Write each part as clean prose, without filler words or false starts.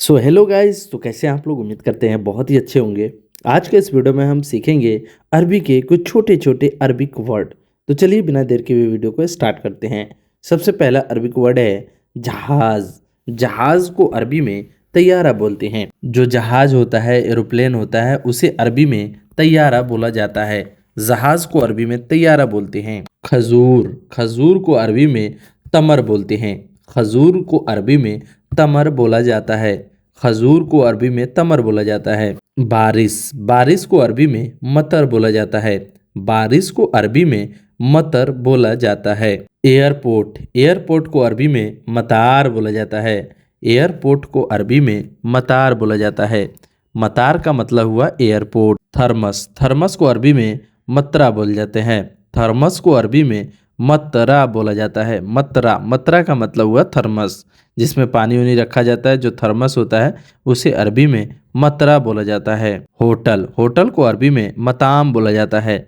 So hello guys, तो कैसे हैं आप लोग। उम्मीद करते हैं बहुत ही अच्छे होंगे। आज के इस वीडियो में हम सीखेंगे अरबी के कुछ छोटे छोटे अरबिक वर्ड। तो चलिए बिना देर के वीडियो को स्टार्ट करते हैं। सबसे पहला अरबिक वर्ड है जहाज। जहाज को अरबी में तैयारा बोलते हैं। जो जहाज होता है, एरोप्लेन होता है, उसे अरबी में तैयारा बोला जाता है। जहाज को अरबी में तैयारा बोलते हैं। खजूर, खजूर को अरबी में तमर बोलते हैं। खजूर को अरबी में तमर बोला जाता है। खजूर को अरबी में तमर बोला जाता है। बारिश, बारिश को अरबी में मतर बोला जाता है। बारिश को अरबी में मतर बोला जाता है। एयरपोर्ट, एयरपोर्ट को अरबी में मतार बोला जाता है। एयरपोर्ट को अरबी में मतार बोला जाता है। मतार का मतलब हुआ एयरपोर्ट। थर्मस, थर्मस को अरबी में मतरा बोले जाते हैं। थर्मस को अरबी में मतरा बोला जाता है। मतरा, मतरा का मतलब हुआ थर्मस, जिसमें पानी उनी रखा जाता है। जो थर्मस होता है उसे अरबी में मतरा बोला जाता है। होटल, होटल को अरबी में मताम बोला जाता है।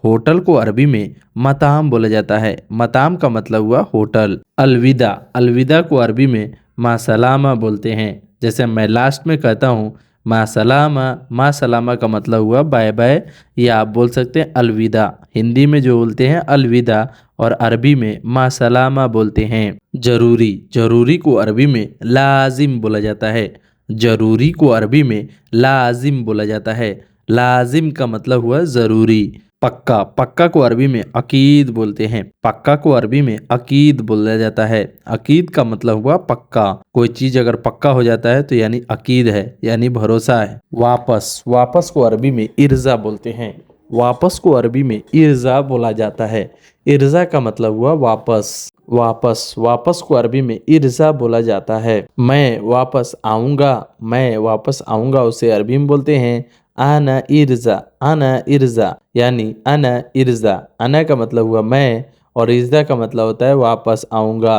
होटल को अरबी में मताम बोला जाता है। मताम का मतलब हुआ होटल। अलविदा, अलविदा को अरबी में मासलामा बोलते हैं। जैसे मैं लास्ट में कहता हूँ मासलामा, मासलामा का मतलब हुआ बाय बाय, या आप बोल सकते हैं अलविदा। हिंदी में जो बोलते हैं अलविदा और अरबी में मासलामा बोलते हैं। जरूरी, जरूरी को अरबी में लाजिम बोला जाता है। जरूरी को अरबी में लाजिम बोला जाता है। लाजिम का मतलब हुआ ज़रूरी। पक्का, पक्का को अरबी में अकीद बोलते हैं। पक्का को अरबी में अकीद बोला जाता है। अकीद का मतलब हुआ पक्का। कोई चीज़ अगर पक्का हो जाता है तो यानी अकीद है, यानी भरोसा है। वापस, वापस को अरबी में इर्जा बोलते हैं। वापस को अरबी में इर्जा बोला जाता है। इर्जा का मतलब हुआ वापस। वापस, वापस को अरबी में इर्जा बोला जाता है। मैं वापस आऊँगा, मैं वापस आऊँगा उसे अरबी में बोलते हैं आना इर्जा। आना इर्जा यानी अना इर्जा। अना का मतलब हुआ मैं और इर्जा का मतलब होता है वापस आऊँगा।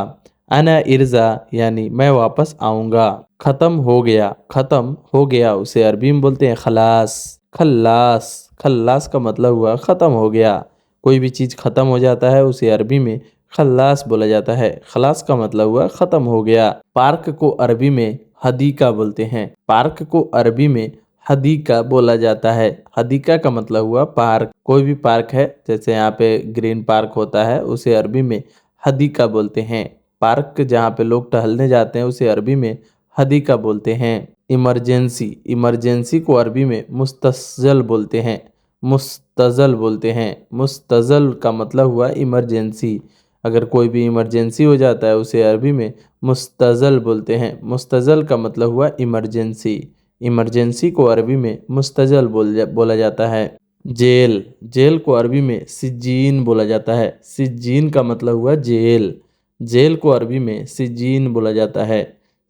अना इर्जा यानी मैं वापस आऊँगा। ख़त्म हो गया, ख़त्म हो गया उसे अरबी में बोलते हैं खलास। खल्लास, खल्लास का मतलब हुआ ख़त्म हो गया। कोई भी चीज़ ख़त्म हो जाता है उसे अरबी में खल्लास बोला जाता है। खलास का मतलब हुआ ख़त्म हो गया। पार्क को अरबी में हदीका बोलते हैं। पार्क को अरबी में हदीका बोला जाता है। हदीका का मतलब हुआ पार्क। कोई भी पार्क है, जैसे यहाँ पे ग्रीन पार्क होता है, उसे अरबी में हदीका बोलते हैं। पार्क जहाँ पे लोग टहलने जाते हैं उसे अरबी में हदीका बोलते हैं। इमरजेंसी, इमरजेंसी को अरबी में मुस्तज़ल बोलते हैं। मुस्तज़ल बोलते हैं। मुस्तज़ल का मतलब हुआ इमरजेंसी। अगर कोई भी इमरजेंसी हो जाता है उसे अरबी में मुस्तज़ल बोलते हैं। मुस्तज़ल का मतलब हुआ इमरजेंसी। इमरजेंसी को अरबी में मुस्तज़ल बोला जाता है। जेल, जेल को अरबी में सिज्जीन बोला जाता है। सिज्जीन का मतलब हुआ जेल। जेल को अरबी में सिज्जीन बोला जाता है।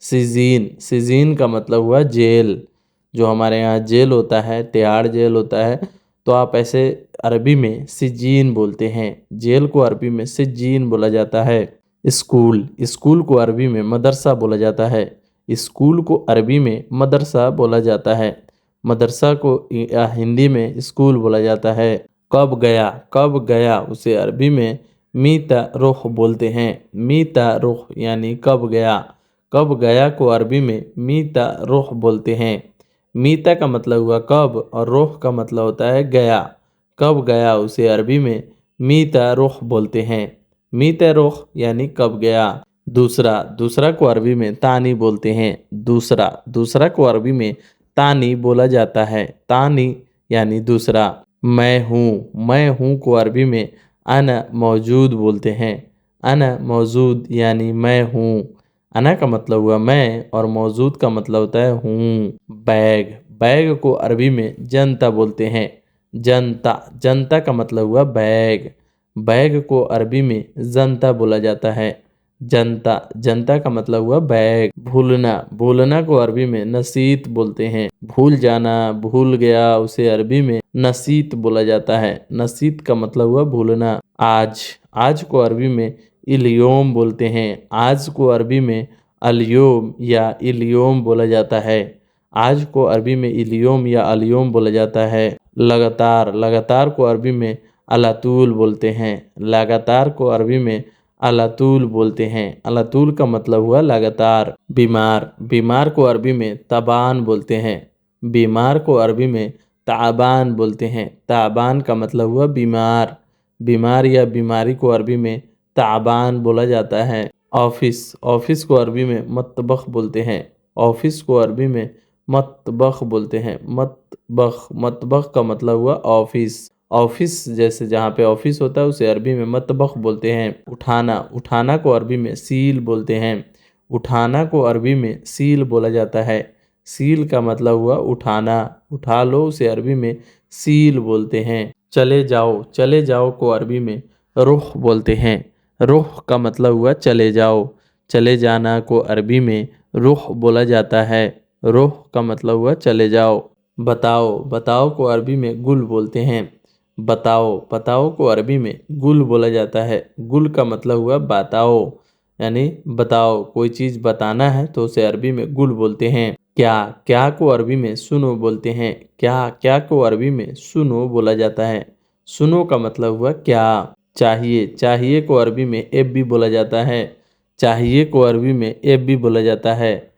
सिजीन, सिजीन का मतलब हुआ जेल। जो हमारे यहाँ जेल होता है, तिहाड़ जेल होता है, तो आप ऐसे अरबी में सिज्जीन बोलते हैं। जेल को अरबी में सिज्जीन बोला जाता है। स्कूल, स्कूल को अरबी में मदरसा बोला जाता है। स्कूल को अरबी में मदरसा बोला जाता है। मदरसा को हिंदी में स्कूल बोला जाता है। कब गया, कब गया उसे अरबी में मीता रुख बोलते हैं। मीता रुख यानी कब गया। कब गया को अरबी में मीता रुख बोलते हैं। मीता का मतलब हुआ कब और रुख का मतलब होता है गया। कब गया उसे अरबी में मीता रुख बोलते हैं। मीता रुख यानी कब गया। दूसरा, दूसरा को अरबी में तानी बोलते हैं। दूसरा, दूसरा को अरबी में तानी बोला जाता है। तानी यानी दूसरा। मैं हूँ को अरबी में अना मौजूद बोलते हैं। अना मौजूद यानी मैं हूँ। अना का मतलब हुआ मैं और मौजूद का मतलब होता है हूँ। बैग, बैग को अरबी में जनता बोलते हैं। जनता, जनता का मतलब हुआ बैग। बैग को अरबी में जनता बोला जाता है। जनता, जनता का मतलब हुआ बैग। भूलना, भूलना को अरबी में नसीत बोलते हैं। भूल जाना, भूल गया उसे अरबी में नसीत बोला जाता है। नसीत का मतलब हुआ भूलना। आज, आज को अरबी में इलियोम बोलते हैं। आज को अरबी में अलियोम या इलियोम बोला जाता है। आज को अरबी में इलियोम या अलियोम बोला जाता है। लगातार, लगातार को अरबी में अलातूल बोलते हैं। लगातार को अरबी में अलातूल बोलते हैं। अलातूल का मतलब हुआ लगातार। बीमार, बीमार को अरबी में ताबान बोलते हैं। बीमार को अरबी में ताबान बोलते हैं। ताबान का मतलब हुआ बीमार। बीमार या बीमारी को अरबी में ताबान बोला जाता है। ऑफिस, ऑफिस को अरबी में मतबख बोलते हैं। ऑफिस को अरबी में मतबख बोलते हैं। मतबख, मतबख का मतलब हुआ ऑफिस। ऑफिस जैसे जहाँ पे ऑफिस होता है उसे अरबी में मतबख बोलते हैं। उठाना, उठाना को अरबी में सील बोलते हैं। उठाना को अरबी में सील बोला जाता है। सील का मतलब हुआ उठाना। उठा लो उसे अरबी में सील बोलते हैं। चले जाओ, चले जाओ को अरबी में रुख बोलते हैं। रुख का मतलब हुआ चले जाओ। चले जाना को अरबी में रुख बोला जाता है। रुख का मतलब हुआ चले जाओ। बताओ, बताओ को अरबी में गुल बोलते हैं। बताओ, बताओ को अरबी में गुल बोला जाता है। गुल का मतलब हुआ बताओ, यानी बताओ, कोई चीज़ बताना है तो उसे अरबी में गुल बोलते हैं। क्या, क्या को अरबी में सुनो बोलते हैं। क्या, क्या को अरबी में सुनो बोला जाता है। सुनो का मतलब हुआ क्या। चाहिए, चाहिए को अरबी में एब भी बोला जाता है। चाहिए को अरबी में एब भी बोला जाता है।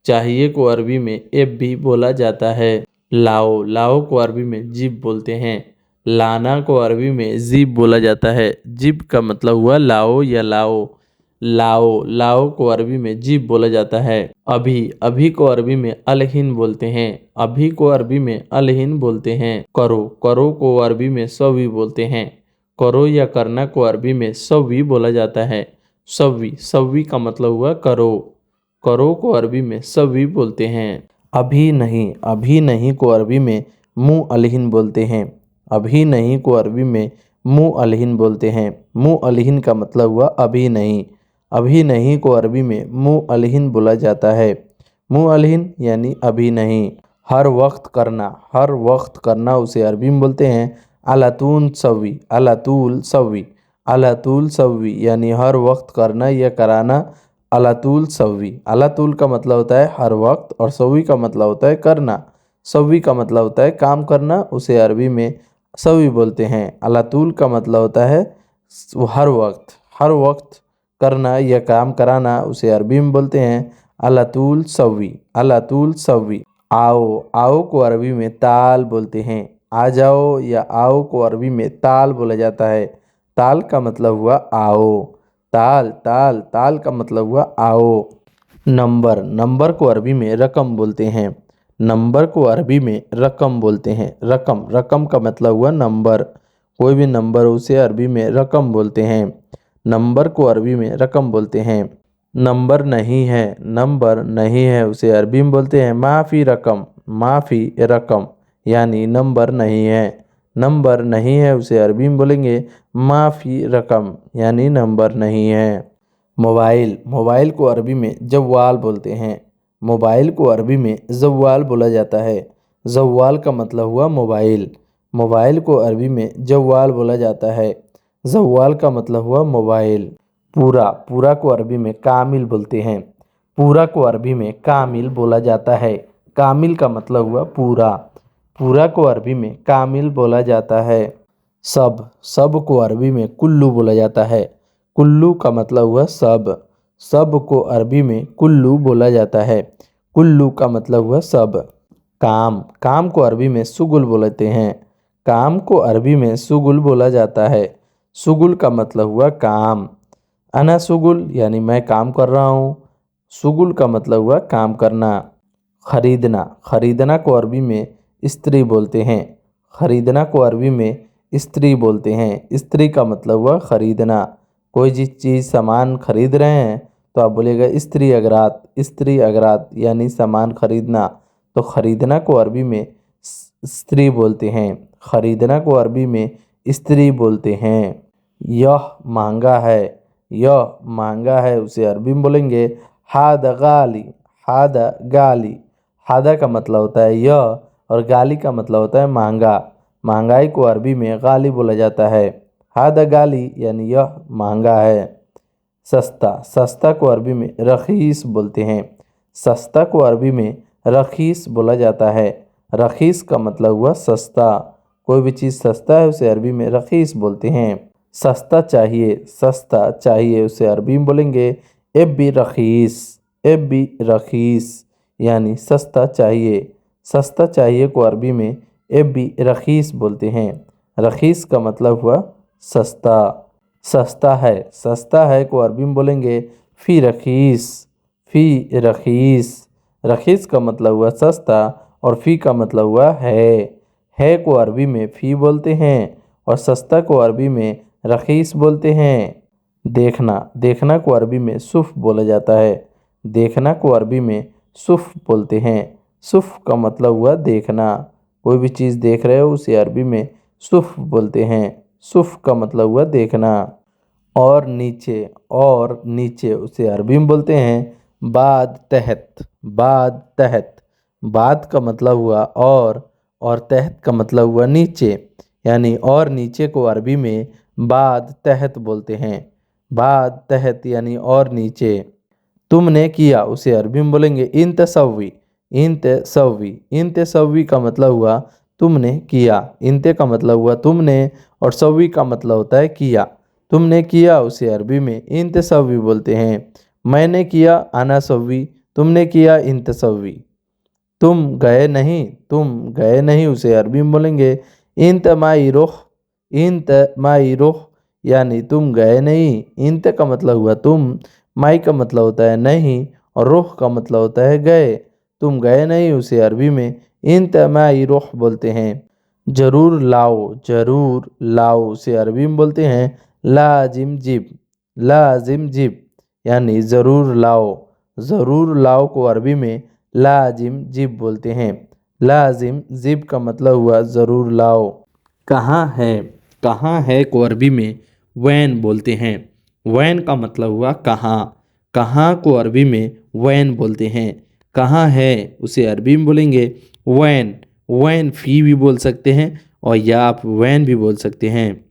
चाहिए को अरबी में एब भी बोला जाता है। लाओ, लाओ को अरबी में जिब बोलते हैं। लाना को अरबी में जिब बोला जाता है। जिब का मतलब हुआ लाओ या लाओ। लाओ, लाओ को अरबी में जिब बोला जाता है। अभी, अभी को अरबी में अलहिन बोलते हैं। अभी को अरबी में अलहिन बोलते हैं। करो, करो को अरबी में सवी बोलते हैं। करो या करना को अरबी में सवी बोला जाता है। सवी, सवी का मतलब हुआ करो। करो को अरबी में सवी बोलते हैं। अभी नहीं, अभी नहीं को अरबी में मुँह अलहिन बोलते हैं। अभी नहीं को अरबी में मुँह अलहिन बोलते हैं। मुँह अलहिन का मतलब हुआ अभी नहीं। अभी नहीं को अरबी में मुँह अलहिन बोला जाता है। मुँह अलहिन यानी अभी नहीं। हर वक्त करना, हर वक्त करना उसे अरबी में बोलते हैं अलातून सवी। अलातूल सवी, अलातूल सवी यानी हर वक्त करना या कराना। अलातूल सवी, अलातूल का मतलब होता है हर वक्त और सवी का मतलब होता है करना। सवी का मतलब होता है काम करना, उसे अरबी में सवी बोलते हैं। अलातूल का मतलब होता है हर वक्त, हर वक्त करना या काम कराना, उसे अरबी में बोलते हैं अलातूल सवी। अलातूल सवी। आओ, आओ को अरबी में ताल बोलते हैं। आ जाओ या आओ को अरबी में ताल बोला जाता है। ताल का मतलब हुआ आओ। ताल, ताल, ताल का मतलब हुआ आओ। नंबर, नंबर को अरबी में रकम बोलते हैं। नंबर को अरबी में रकम बोलते हैं। रकम, रकम का मतलब हुआ नंबर। कोई भी नंबर उसे अरबी में रकम बोलते हैं। नंबर को अरबी में रकम बोलते हैं। नंबर नहीं है, नंबर नहीं है उसे अरबी में बोलते हैं माफ़ी रकम। माफ़ी रकम यानी नंबर नहीं है। नंबर नहीं है उसे अरबी में बोलेंगे माफ़ी रकम यानी नंबर नहीं है। मोबाइल, मोबाइल को अरबी में जव्वाल बोलते हैं। मोबाइल को अरबी में जव्वाल बोला जाता है। जव्वाल का मतलब हुआ मोबाइल। मोबाइल को अरबी में जव्वाल बोला जाता है। जव्वाल का मतलब हुआ मोबाइल। पूरा, पूरा को अरबी में कामिल बोलते हैं। पूरा को अरबी में कामिल बोला जाता है। कामिल का मतलब हुआ पूरा। पूरा को अरबी में कामिल बोला जाता है। सब, सब को अरबी में कुल्लू बोला जाता है। कुल्लू का मतलब हुआ सब। सब को अरबी में कुल्लू बोला जाता है। कुल्लू का मतलब हुआ सब। काम, काम को अरबी में सुगुल बोलते हैं। काम को अरबी में सुगुल बोला जाता है। सुगुल का मतलब हुआ काम। अना सुगुल यानी मैं काम कर रहा हूँ। सुगुल का मतलब हुआ काम करना। खरीदना, खरीदना को अरबी में स्त्री बोलते हैं। खरीदना को अरबी में स्त्री बोलते हैं। स्त्री का मतलब हुआ खरीदना। कोई जिस चीज़ सामान खरीद रहे हैं तो आप बोलेगा स्त्री अगरात। स्त्री अगरात यानी सामान खरीदना। तो खरीदना को अरबी में स्त्री बोलते हैं। खरीदना को अरबी में स्त्री बोलते हैं। यह महंगा है, यह महंगा है उसे अरबी में बोलेंगे हादा गाली। हादा गाली, हादा का मतलब होता है यह और गाली का मतलब होता है महंगा। महंगाई को अरबी में गाली बोला जाता है। हादा गाली यानी यह महंगा है। सस्ता, सस्ता को अरबी में रखीस बोलते हैं। सस्ता को अरबी में रखीस बोला जाता है। रखीस का मतलब हुआ सस्ता। कोई भी चीज़ सस्ता है उसे अरबी में रखीस बोलते हैं। सस्ता चाहिए, सस्ता चाहिए उसे अरबी में बोलेंगे एब्बी रखीस, एब्बी रखीस यानी सस्ता चाहिए। सस्ता चाहिए को अरबी में एब्बी रखीस बोलते हैं। रखीस का मतलब हुआ सस्ता। सस्ता है को अरबी में बोलेंगे फ़ी रखीस, फ़ी रखीस। रखीस का मतलब हुआ सस्ता और फ़ी का मतलब हुआ है को अरबी में फ़ी बोलते हैं और सस्ता को अरबी में रखीस बोलते हैं। देखना को अरबी में सुफ़ बोला जाता है। देखना को अरबी में सुफ़ बोलते हैं। सुफ़ का मतलब हुआ देखना। कोई भी चीज़ देख रहे हो उसे अरबी में सुफ़ बोलते हैं। सुफ़ का मतलब हुआ देखना। और नीचे उसे अरबी में बोलते हैं बाद तहत, बाद तहत। बाद का मतलब हुआ और तहत का मतलब हुआ नीचे, यानी और नीचे को अरबी में बाद तहत बोलते हैं। बाद तहत यानी और नीचे। तुमने किया उसे अरबी में बोलेंगे इन तसव्वी, इन तसव्वी। इन तसव्वी का मतलब हुआ तुमने किया। इनते का मतलब हुआ तुमने और सव्वी का मतलब होता है किया। तुमने किया उसे अरबी में इन तसव्वी बोलते हैं। मैंने किया अना सव्वी, तुमने किया इन तसव्वी। तुम गए नहीं उसे अरबी में बोलेंगे इन तमाई रुख, इन तमाई रुख यानी तुम गए नहीं। इंत का मतलब हुआ तुम, माई का मतलब होता है नहीं और रुख का मतलब होता है गए। तुम गए नहीं उसे अरबी में इन तमाई रुख बोलते हैं। जरूर लाओ उसे अरबी में बोलते हैं लाजिम जिब, लाजिम जिब यानी ज़रूर लाओ। ज़रूर लाओ को अरबी में लाजिम जिब बोलते हैं। लाजिम जिब का मतलब हुआ ज़रूर लाओ। कहाँ है को अरबी में वैन बोलते हैं। वैन का मतलब हुआ कहाँ। कहाँ को अरबी में वैन बोलते हैं। कहाँ है उसे अरबी में बोलेंगे वैन। वैन फ़ी भी बोल सकते हैं और या आप वैन भी बोल सकते हैं।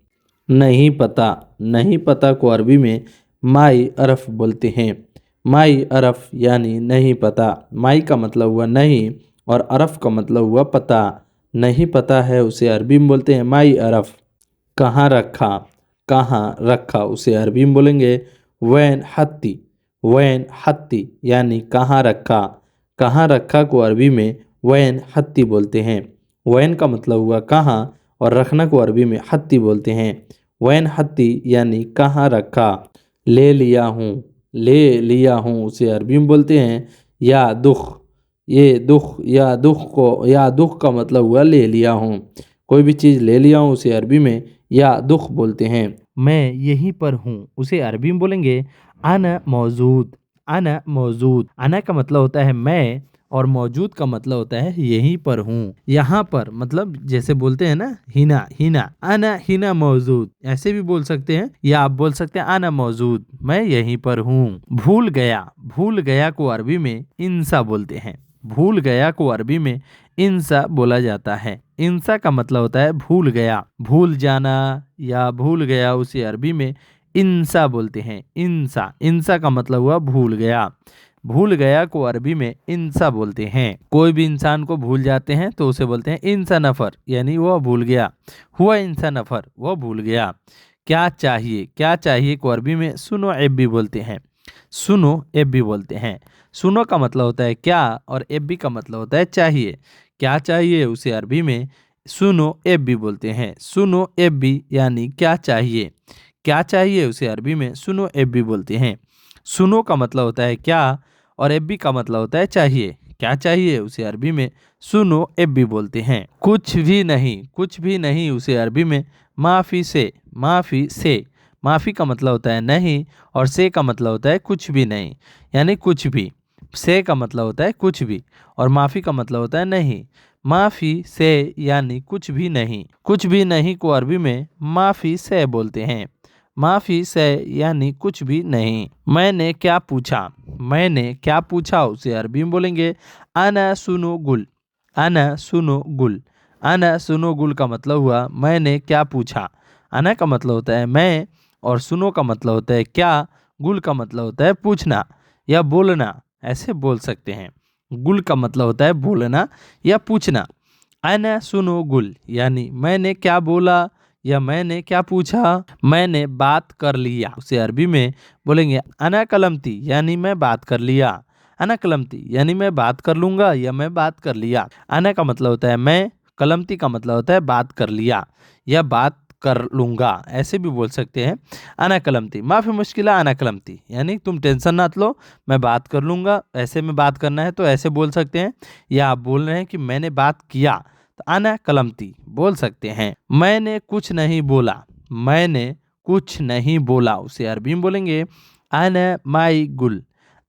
नहीं पता को अरबी में माई अरफ बोलते हैं। माई अरफ यानी नहीं पता। माई का मतलब हुआ नहीं और अरफ का मतलब हुआ पता। नहीं पता है उसे अरबी में बोलते हैं माई अरफ। कहाँ रखा उसे अरबी में बोलेंगे वैन हत्ती यानी कहाँ रखा को अरबी में वैन हत्ती बोलते हैं। वैन का मतलब हुआ कहाँ और रखना को अरबी में हत्ती बोलते हैं। वैन हत्ती यानी कहाँ रखा। ले लिया हूँ उसे अरबी में बोलते हैं या दुख। या दुख का मतलब हुआ ले लिया हूँ। कोई भी चीज़ ले लिया हूँ उसे अरबी में या दुख बोलते हैं। मैं यहीं पर हूँ उसे अरबी में बोलेंगे अना मौजूद, अना मौजूद। अना का मतलब होता है मैं और मौजूद का मतलब होता है यहीं पर हूँ। यहाँ पर मतलब जैसे बोलते हैं ना हिना अना हिना मौजूद, ऐसे भी बोल सकते हैं या आप बोल सकते हैं अना मौजूद, मैं यहीं पर हूँ। भूल गया को अरबी में इंसा बोलते हैं। भूल गया को अरबी में इंसा बोला जाता है। इंसा का मतलब होता है भूल गया, भूल जाना या भूल गया उसे अरबी में इंसा बोलते हैं। इंसा का मतलब हुआ भूल गया। भूल गया को अरबी में इंसा बोलते हैं। कोई भी इंसान को भूल जाते हैं तो उसे बोलते हैं इंसा नफर, यानी वह भूल गया। हुआ इंसा नफर, वह भूल गया। क्या चाहिए को अरबी में सुनो एब्बी बोलते हैं। सुनो एब्बी बोलते हैं। सुनो का मतलब होता है क्या और एब्बी का मतलब होता है चाहिए। क्या चाहिए उसे अरबी में सुनो एब्बी बोलते हैं। सुनो एब्बी यानी क्या चाहिए उसे अरबी में सुनो एब्बी बोलते हैं। सुनो का मतलब होता है क्या और एब्बी का मतलब होता है चाहिए। क्या चाहिए उसे अरबी में सुनो एब्बी बोलते हैं। कुछ भी नहीं उसे अरबी में माफ़ी से। माफ़ी का मतलब होता है नहीं और से का मतलब होता है कुछ भी नहीं, यानी कुछ भी। से का मतलब होता है कुछ भी और माफ़ी का मतलब होता है नहीं। माफ़ी से यानी कुछ भी नहीं को अरबी में माफ़ी से बोलते हैं। माफ़ी से यानी कुछ भी नहीं। मैंने क्या पूछा उसे अरबी में बोलेंगे अना सुनो गुल। अना सुनो गुल का मतलब हुआ मैंने क्या पूछा। अना का मतलब होता है मैं और सुनो का मतलब होता है क्या। गुल का मतलब होता है पूछना या बोलना, ऐसे बोल सकते हैं। गुल का मतलब होता है बोलना या पूछना। अना सुनो गुल यानी मैंने क्या बोला या मैंने क्या पूछा, मैंने बात कर लिया, उसे अरबी में बोलेंगे अना कलमती यानी मैं बात कर लिया। अना कलमती यानी मैं बात कर लूंगा या मैं बात कर लिया। अना का मतलब होता है मैं, कलमती का मतलब होता है बात कर लिया या बात कर लूंगा, ऐसे भी बोल सकते हैं। अना कलमती माफ़ी मुश्किला अना कलमती यानी तुम टेंशन ना लो, मैं बात कर लूंगा। ऐसे में बात करना है तो ऐसे बोल सकते हैं, या आप बोल रहे हैं कि मैंने बात किया तो अना कलमती बोल सकते हैं। मैंने कुछ नहीं बोला, मैंने कुछ नहीं बोला, उसे अरबी में बोलेंगे अना माई गुल।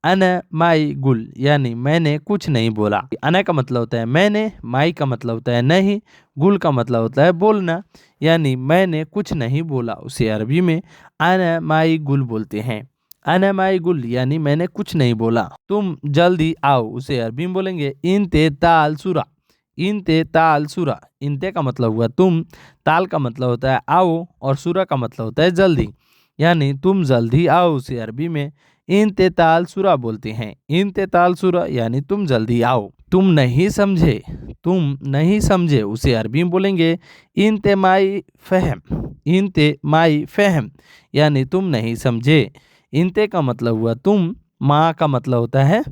अना माई गुल यानी मैंने कुछ नहीं बोला। अना का मतलब होता है मैंने, माई का मतलब होता है नहीं, गुल का मतलब होता है बोलना, यानी मैंने कुछ नहीं बोला, उसे अरबी में अना माई गुल बोलते हैं। अना माई गुल यानी मैंने कुछ नहीं बोला। तुम जल्दी आओ, उसे अरबी में बोलेंगे इंते ताल सुरा। इंते ताल सुरा, इंते का मतलब हुआ तुम, ताल का मतलब होता है आओ और सुरा का मतलब होता है जल्दी, यानी तुम जल्दी आओ, उसे अरबी में इंते ताल सुरा बोलते हैं। इंते ताल सुरा यानी तुम जल्दी आओ। तुम नहीं समझे, तुम नहीं समझे, उसे अरबी में बोलेंगे इंते माई फहम। इंते माई फहम यानी तुम नहीं समझे। इंते का मतलब हुआ तुम, माँ का मतलब होता है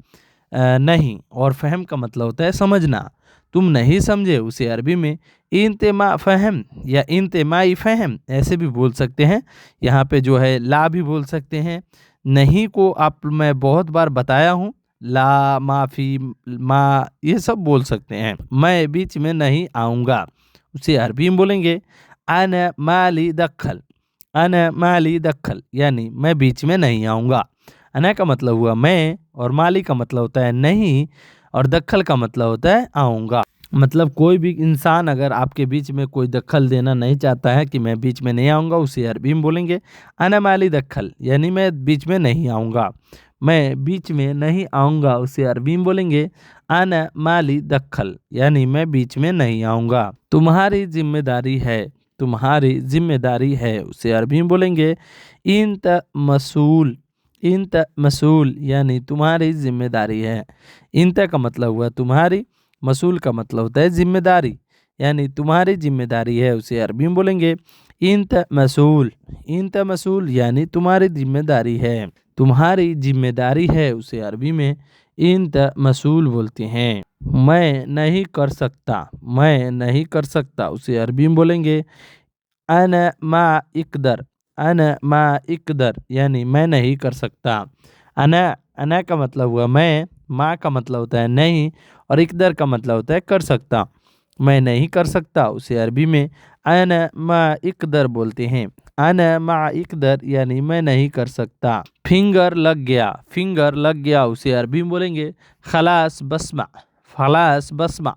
नहीं, और फहम का मतलब होता है समझना। तुम नहीं समझे, उसे अरबी में इंते मा फहम या इंते माई फहम ऐसे भी बोल सकते हैं। यहाँ पे जो है ला भी बोल सकते हैं। नहीं को आप मैं बहुत बार बताया हूँ, ला, माफ़ी, माँ ये सब बोल सकते हैं। मैं बीच में नहीं आऊँगा, उसे अरबी में बोलेंगे अना माली दखल। अना माली दखल यानी मैं बीच में नहीं आऊँगा। अना का मतलब हुआ मैं, और माली का मतलब होता है नहीं, और दखल का मतलब होता है आऊँगा। मतलब कोई भी इंसान अगर आपके बीच में कोई दखल देना नहीं चाहता है कि मैं बीच में नहीं आऊँगा, उसे अरबी में बोलेंगे अना माली दखल यानी मैं बीच में नहीं आऊँगा। मैं बीच में नहीं आऊँगा, उसे अरबी में बोलेंगे अना माली दखल यानी मैं बीच में नहीं आऊँगा। तुम्हारी जिम्मेदारी है, तुम्हारी जिम्मेदारी है, उसे अरबी में बोलेंगे इंत मसूल। इंत मसूल यानी तुम्हारी जिम्मेदारी है। इंत का मतलब हुआ तुम्हारी, मसूल का मतलब होता है जिम्मेदारी, यानी तुम्हारी जिम्मेदारी है, उसे अरबी में बोलेंगे इंत मसूल। इंत मसूल यानी तुम्हारी जिम्मेदारी है। तुम्हारी जिम्मेदारी है, उसे अरबी में इंत मसूल बोलते हैं। मैं नहीं कर सकता, मैं नहीं कर सकता, उसे अरबी में बोलेंगे अना मा इकदर। अना मा इकदर यानी मैं नहीं कर सकता। अना, अना का मतलब हुआ मैं, मा का मतलब होता है नहीं, और इकदर का मतलब होता है कर सकता। मैं नहीं कर सकता, उसे अरबी में अना मा इकदर बोलते हैं। अना मा इकदर यानी मैं नहीं कर सकता। फिंगर लग गया, फिंगर लग गया, उसे अरबी में बोलेंगे खलास बसमा। खलास बसमा,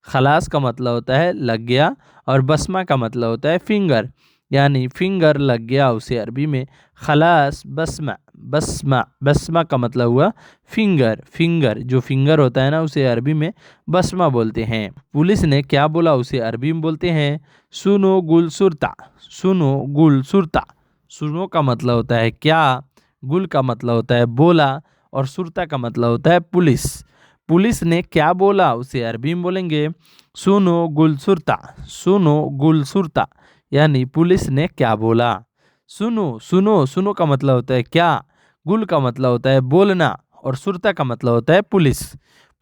खलास का मतलब होता है लग गया, और बसमा का मतलब होता है फिंगर, यानी फिंगर लग गया, उसे अरबी में खलास बसमा। बसमा, बसमा का मतलब हुआ फिंगर। फिंगर जो फिंगर होता है ना, उसे अरबी में बसमा बोलते हैं। पुलिस ने क्या बोला, उसे अरबी में बोलते हैं सुनो गुल सुरता। सुनो गुल सुरता, सुनो का मतलब होता है क्या, गुल का मतलब होता है बोला, और सुरता का मतलब होता है पुलिस। पुलिस ने क्या बोला, उसे अरबी में बोलेंगे सुनो गुल सुरता। सुनो गुल सुरता यानी पुलिस ने क्या बोला। सुनो, सुनो, सुनो का मतलब होता है क्या, गुल का मतलब होता है बोलना, और सुरता का मतलब होता है पुलिस।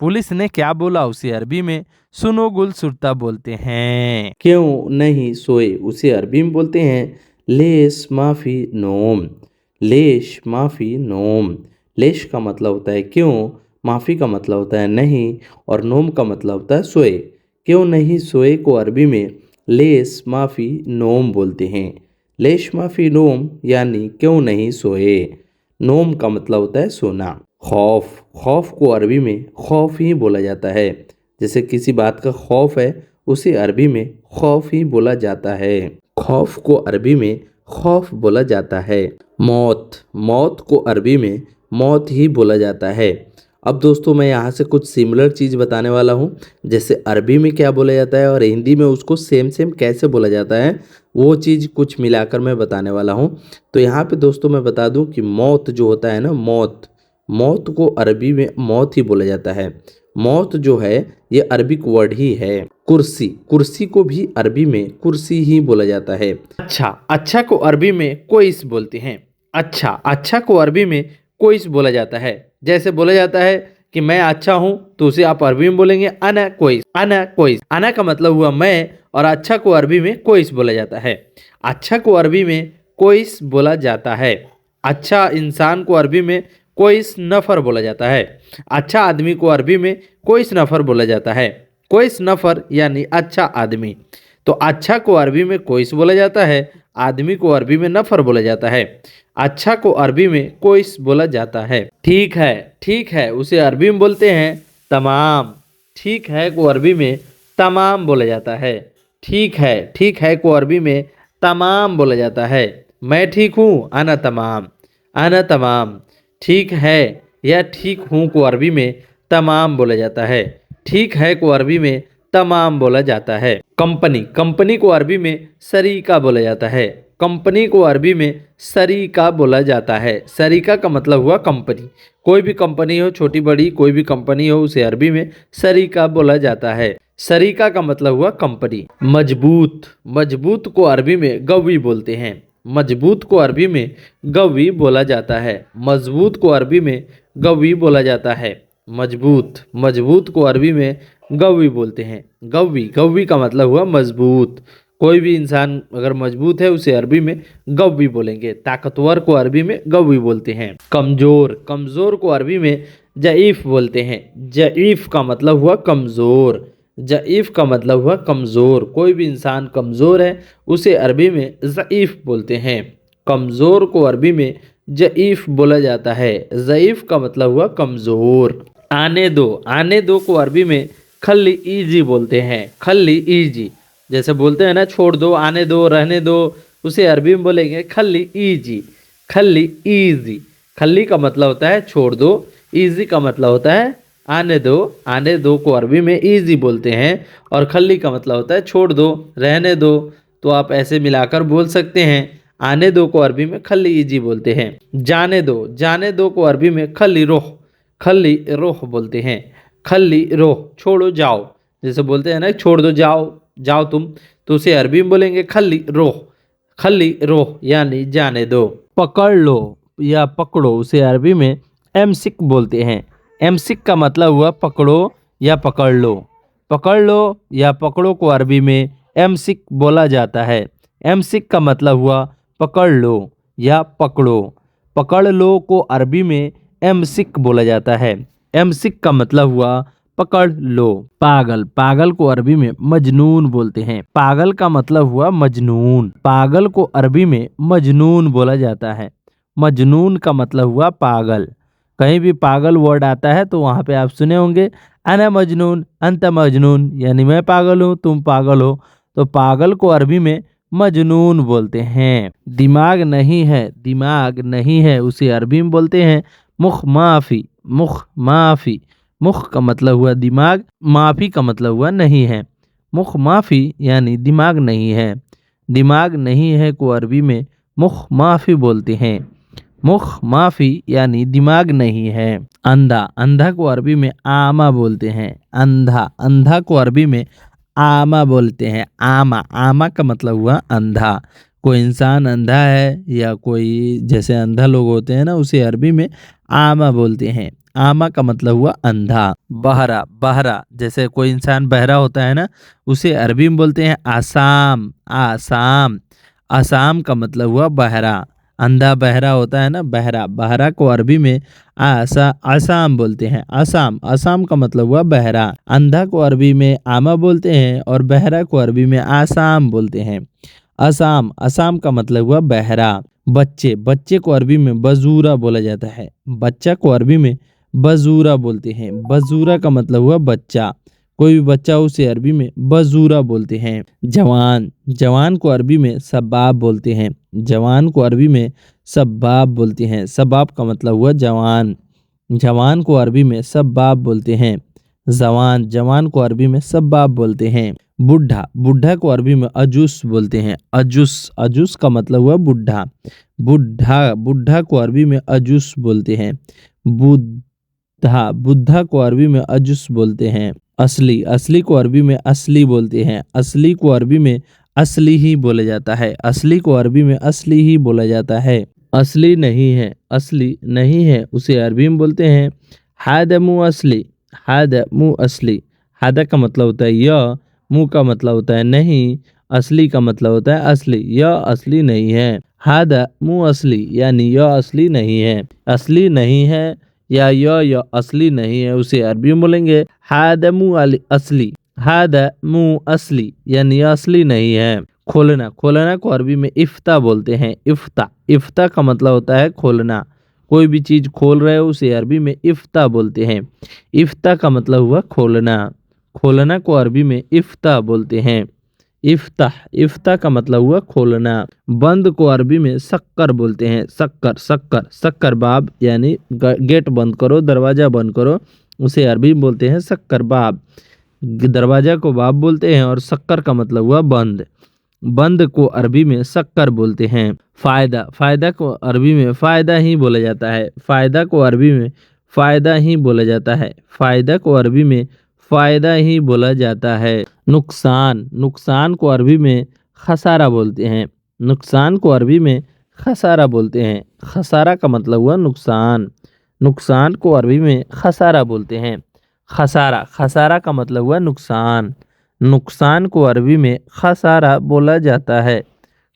पुलिस ने क्या बोला, उसे अरबी में सुनो गुल सुरता बोलते हैं। क्यों नहीं सोए, उसे अरबी में बोलते हैं लेश माफी नोम। लेश माफी नोम, लेश का मतलब होता है क्यों, माफी का मतलब होता है नहीं, और नोम का मतलब होता है सोए। क्यों नहीं सोए को अरबी में लेश माफी नोम बोलते हैं। लेश माफी नोम यानी क्यों नहीं सोए। नोम का मतलब होता है सोना। खौफ, खौफ को अरबी में खौफ ही बोला जाता है। जैसे किसी बात का खौफ है, उसे अरबी में खौफ ही बोला जाता है। खौफ को अरबी में खौफ बोला जाता है। मौत, मौत को अरबी में मौत ही बोला जाता है। अब दोस्तों मैं यहाँ से कुछ सिमिलर चीज़ बताने वाला हूँ, जैसे अरबी में क्या बोला जाता है और हिंदी में उसको सेम सेम कैसे बोला जाता है, वो चीज़ कुछ मिलाकर मैं बताने वाला हूँ। तो यहाँ पे दोस्तों मैं बता दूँ कि मौत जो होता है ना, मौत, मौत को अरबी में मौत ही बोला जाता है। मौत जो है ये अरबिक वर्ड ही है। कुर्सी, कुर्सी को भी अरबी में कुर्सी ही बोला जाता है। अच्छा, अच्छा को अरबी में कोइस बोलते हैं। अच्छा, अच्छा को अरबी में कोइस बोला जाता है। जैसे बोला जाता है कि मैं अच्छा हूँ, तो उसे आप अरबी में बोलेंगे अना कोइस, अना कोइस। अना का मतलब हुआ मैं, और अच्छा को अरबी में कोइस बोला जाता है। अच्छा को अरबी में कोइस बोला जाता है। अच्छा इंसान को अरबी में कोइस नफर बोला जाता है। अच्छा आदमी को अरबी में कोइस नफर बोला जाता है। कोइस नफर यानी अच्छा आदमी। तो अच्छा को अरबी में कोइस बोला जाता है, आदमी को अरबी में नफर बोला जाता है। अच्छा को अरबी में कोइस बोला जाता है। ठीक है उसे अरबी में बोलते हैं तमाम। ठीक है को अरबी में तमाम बोला जाता है। ठीक है को अरबी में तमाम बोला जाता है। मैं ठीक हूँ, आना तमाम, आना तमाम। ठीक है या ठीक हूँ को अरबी में तमाम बोला जाता है। ठीक है को अरबी में तमाम बोला जाता है। कंपनी, कंपनी को अरबी में सरीका बोला जाता है। कंपनी को अरबी में सरीका बोला जाता है। सरीका का मतलब हुआ कंपनी। कोई भी कंपनी हो, छोटी बड़ी कोई भी कंपनी हो, उसे अरबी में सरीका बोला जाता है। सरीका का मतलब हुआ कंपनी। मजबूत, मजबूत को अरबी में गवी बोलते हैं। मजबूत को अरबी में गवी बोला जाता है। मजबूत को अरबी में गवी बोला जाता है। मजबूत, मजबूत को अरबी में गवी बोलते हैं। गवी, गवी का मतलब हुआ मजबूत। कोई भी इंसान अगर मजबूत है उसे अरबी में गवी बोलेंगे। ताकतवर को अरबी में गवी बोलते हैं। कमजोर, कमजोर को अरबी में जईफ बोलते हैं। जईफ का मतलब हुआ कमजोर। जईफ का मतलब हुआ कमजोर। कोई भी इंसान कमजोर है उसे अरबी में ज़ईफ बोलते हैं। कमजोर को अरबी में जईफ बोला जाता है। ज़ईफ का मतलब हुआ कमजोर। आने दो, आने दो को अरबी में खल्ली ईजी बोलते हैं। खल्ली ईजी, जैसे बोलते हैं ना छोड़ दो, आने दो, रहने दो, उसे अरबी में बोलेंगे खल्ली ईजी, खल्ली ईजी। खल्ली का मतलब होता है छोड़ दो, ईजी का मतलब होता है आने दो। आने दो को अरबी में ईजी बोलते हैं, और खल्ली का मतलब होता है छोड़ दो, रहने दो। तो आप ऐसे मिलाकर बोल सकते हैं। आने दो को अरबी में खल्ली ईजी बोलते हैं। जाने दो, जाने दो को अरबी में खल्ली रोह, खल्ली रोह बोलते हैं। खल्ली रोह, छोड़ो जाओ। जैसे बोलते हैं ना छोड़ दो, जाओ, जाओ तुम, तो उसे अरबी में बोलेंगे खल्ली रोह। खल्ली रोह यानी जाने दो। पकड़ लो या पकड़ो, उसे अरबी में एमसिक बोलते हैं। एमसिक का मतलब हुआ पकड़ो या पकड़ लो। पकड़ लो या पकड़ो को अरबी में एमसिक बोला जाता है। एमसिक का मतलब हुआ पकड़ लो या पकड़ो। पकड़ लो को अरबी में एमसिक बोला जाता है। एमसिक का मतलब हुआ पकड़ लो। पागल, पागल को अरबी में मजनून बोलते हैं। पागल का मतलब हुआ मजनून। पागल को अरबी में मजनून बोला जाता है। मजनून का मतलब हुआ पागल। कहीं भी पागल वर्ड आता है तो वहाँ पे आप सुने होंगे अना मजनून, अंत मजनून, यानी मैं पागल हूँ, तुम पागल हो। तो पागल को अरबी में मजनून बोलते हैं। दिमाग नहीं है, दिमाग नहीं है, उसे अरबी में बोलते हैं मुख माफी। मुख माफी, मुख का मतलब हुआ दिमाग, माफी का मतलब हुआ नहीं है। मुख माफी यानी दिमाग नहीं है। दिमाग नहीं है को अरबी में मुख माफी बोलते हैं। मुख माफी यानी दिमाग नहीं है। अंधा, अंधा को अरबी में आमा बोलते हैं। अंधा, अंधा को अरबी में आमा बोलते हैं। आमा, आमा का मतलब हुआ अंधा। कोई इंसान अंधा है या कोई जैसे अंधा लोग होते हैं ना, उसे अरबी में आमा बोलते हैं। आमा का मतलब हुआ अंधा। बहरा, बहरा, जैसे कोई इंसान बहरा होता है ना, उसे अरबी में बोलते हैं आसाम। आसाम, आसाम का मतलब हुआ बहरा। अंधा बहरा होता है ना, बहरा। बहरा को अरबी में आसाम बोलते हैं। आसाम, आसाम का मतलब हुआ बहरा। अंधा को अरबी में आमा बोलते हैं और बहरा को अरबी में आसाम बोलते हैं। आसाम, आसाम का मतलब हुआ बहरा। बच्चे, बच्चे को अरबी में बजूरा बोला जाता है। बच्चा को अरबी में बजूरा बोलते हैं। बजूरा का मतलब हुआ बच्चा। कोई भी बच्चा उसे अरबी में बजूरा बोलते हैं। जवान, जवान को अरबी में सबाब बोलते हैं। जवान को अरबी में सबाब बोलते हैं। सबाब का मतलब हुआ जवान। जवान को अरबी में सबाब बोलते हैं। जवान, जवान को अरबी में सबाब बोलते हैं। बुढ़ा, बुढ़ा को अरबी में अजूस बोलते हैं। अजूस, अजूस का मतलब हुआ बुढ़ा। बुढ़ा, बुढ़ा को अरबी में अजूस बोलते हैं। बुद्धा, बुद्धा को अरबी में अजूस बोलते हैं। असली, असली को अरबी में असली बोलते हैं। असली को अरबी में असली ही बोला जाता है। असली को अरबी में असली ही बोला जाता है। असली नहीं है, असली नहीं है, उसे अरबी में बोलते हैं हादा मु असली। हादा मु असली। हादा का मतलब होता है यह, मुँह का मतलब होता है नहीं, असली का मतलब होता है असली, यह असली नहीं है। हादा मु असली यानी यह असली नहीं है। असली नहीं है या यह असली नहीं है, उसे अरबी में बोलेंगे हादा मु असली। हादा मु असली यानी यह असली नहीं है। खोलना, खोलना को अरबी में इफ्ता बोलते हैं। इफ्ता, इफ्ता का मतलब होता है खोलना। कोई भी चीज खोल रहे हो उसे अरबी में इफ्ता बोलते हैं। इफ्ता का मतलब हुआ खोलना। खोलना को अरबी में इफ्ता बोलते हैं। इफ्ताह, इफ्ता का मतलब हुआ खोलना। बंद को अरबी में शक्कर बोलते हैं। शक्कर, शक्कर, शक्कर बाब यानी गेट बंद करो, दरवाजा बंद करो, उसे अरबी में बोलते हैं शक्कर बाब। दरवाजा को बाब बोलते हैं और शक्कर का मतलब हुआ बंद। बंद को अरबी में शक्कर बोलते हैं। फायदा, फायदा को अरबी में फायदा ही बोला जाता है। फायदा को अरबी में फायदा ही बोला जाता है। फायदा को अरबी में फायदा ही बोला जाता है। नुकसान, नुकसान को अरबी में खसारा बोलते हैं। नुकसान को अरबी में खसारा बोलते हैं। खसारा का मतलब हुआ नुकसान। नुकसान को अरबी में खसारा बोलते हैं। खसारा, खसारा का मतलब हुआ नुकसान। नुकसान को अरबी में खसारा बोला जाता है।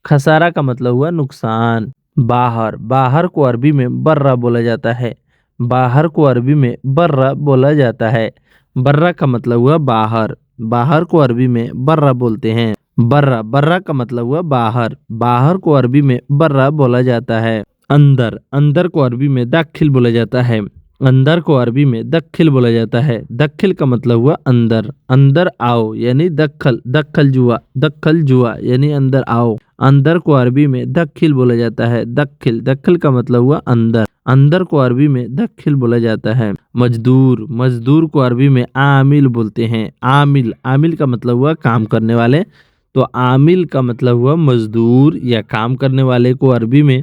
खसारा का मतलब हुआ नुकसान। बाहर, बाहर को अरबी में बर्रा बोला जाता है। बाहर को अरबी में बर्रा बोला जाता है। बर्रा का मतलब हुआ बाहर। बाहर को अरबी में बर्रा बोलते हैं। बर्रा, बर्रा का मतलब हुआ बाहर। बाहर को अरबी में बर्रा बोला जाता है। अंदर, अंदर को अरबी में दाखिल बोला जाता है। अंदर को अरबी में दखिल बोला जाता है। दखिल का मतलब हुआ अंदर। अंदर आओ यानी दखल, दखल जुआ, दखल जुआ यानी अंदर आओ। अंदर को अरबी में दखिल बोला जाता है। दखिल, दखिल का मतलब हुआ अंदर। अंदर को अरबी में दखिल बोला जाता है। मजदूर, मजदूर को अरबी में आमिल बोलते हैं। आमिल, आमिल का मतलब हुआ काम करने वाले, तो आमिल का मतलब हुआ मजदूर या काम करने वाले को अरबी में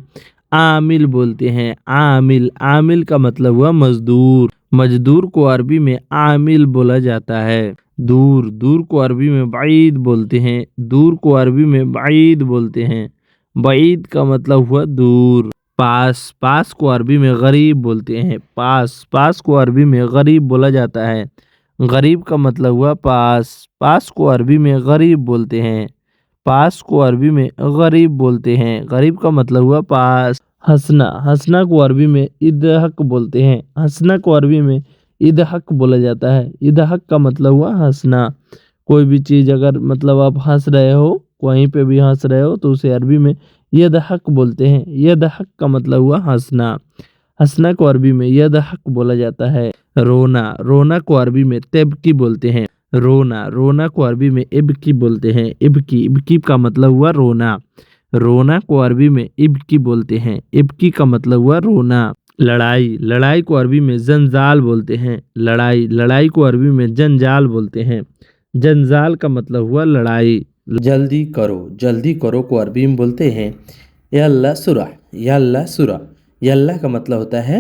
आमिल बोलते हैं। आमिल, आमिल का मतलब हुआ मजदूर। मजदूर को अरबी में आमिल बोला जाता है। दूर, दूर को अरबी में बाईद बोलते हैं। दूर को अरबी में बाईद बोलते हैं। बाईद का मतलब हुआ दूर। पास, पास को अरबी में गरीब बोलते हैं। पास, पास को अरबी में गरीब बोला जाता है। गरीब का मतलब हुआ पास। पास को अरबी में गरीब बोलते हैं। पास को अरबी में गरीब बोलते हैं। गरीब का मतलब हुआ पास। हंसना, हंसना को अरबी में इदहक बोलते हैं। हंसना को अरबी में इदहक बोला जाता है। इदहक का मतलब हुआ हंसना। कोई भी चीज़ अगर मतलब आप हंस रहे हो, कहीं पे भी हंस रहे हो, तो उसे अरबी में यदहक बोलते हैं। यदहक का मतलब हुआ हंसना। हंसना को अरबी में यदहक बोला जाता है। रोना, रोना को अरबी में तेबकी बोलते हैं। रोना, रोना को अरबी में इबकी बोलते हैं। इबकी, इबकी का मतलब हुआ रोना। रोना को अरबी में इबकी बोलते हैं। इबकी का मतलब हुआ रोना। लड़ाई, लड़ाई को अरबी में जंजाल बोलते हैं। लड़ाई, लड़ाई को अरबी में जंजाल बोलते हैं। जंजाल का मतलब हुआ लड़ाई। जल्दी करो, जल्दी करो को अरबी में बोलते हैं यल्ला सुरा। यल्ला सुरा, यल्ला का मतलब होता है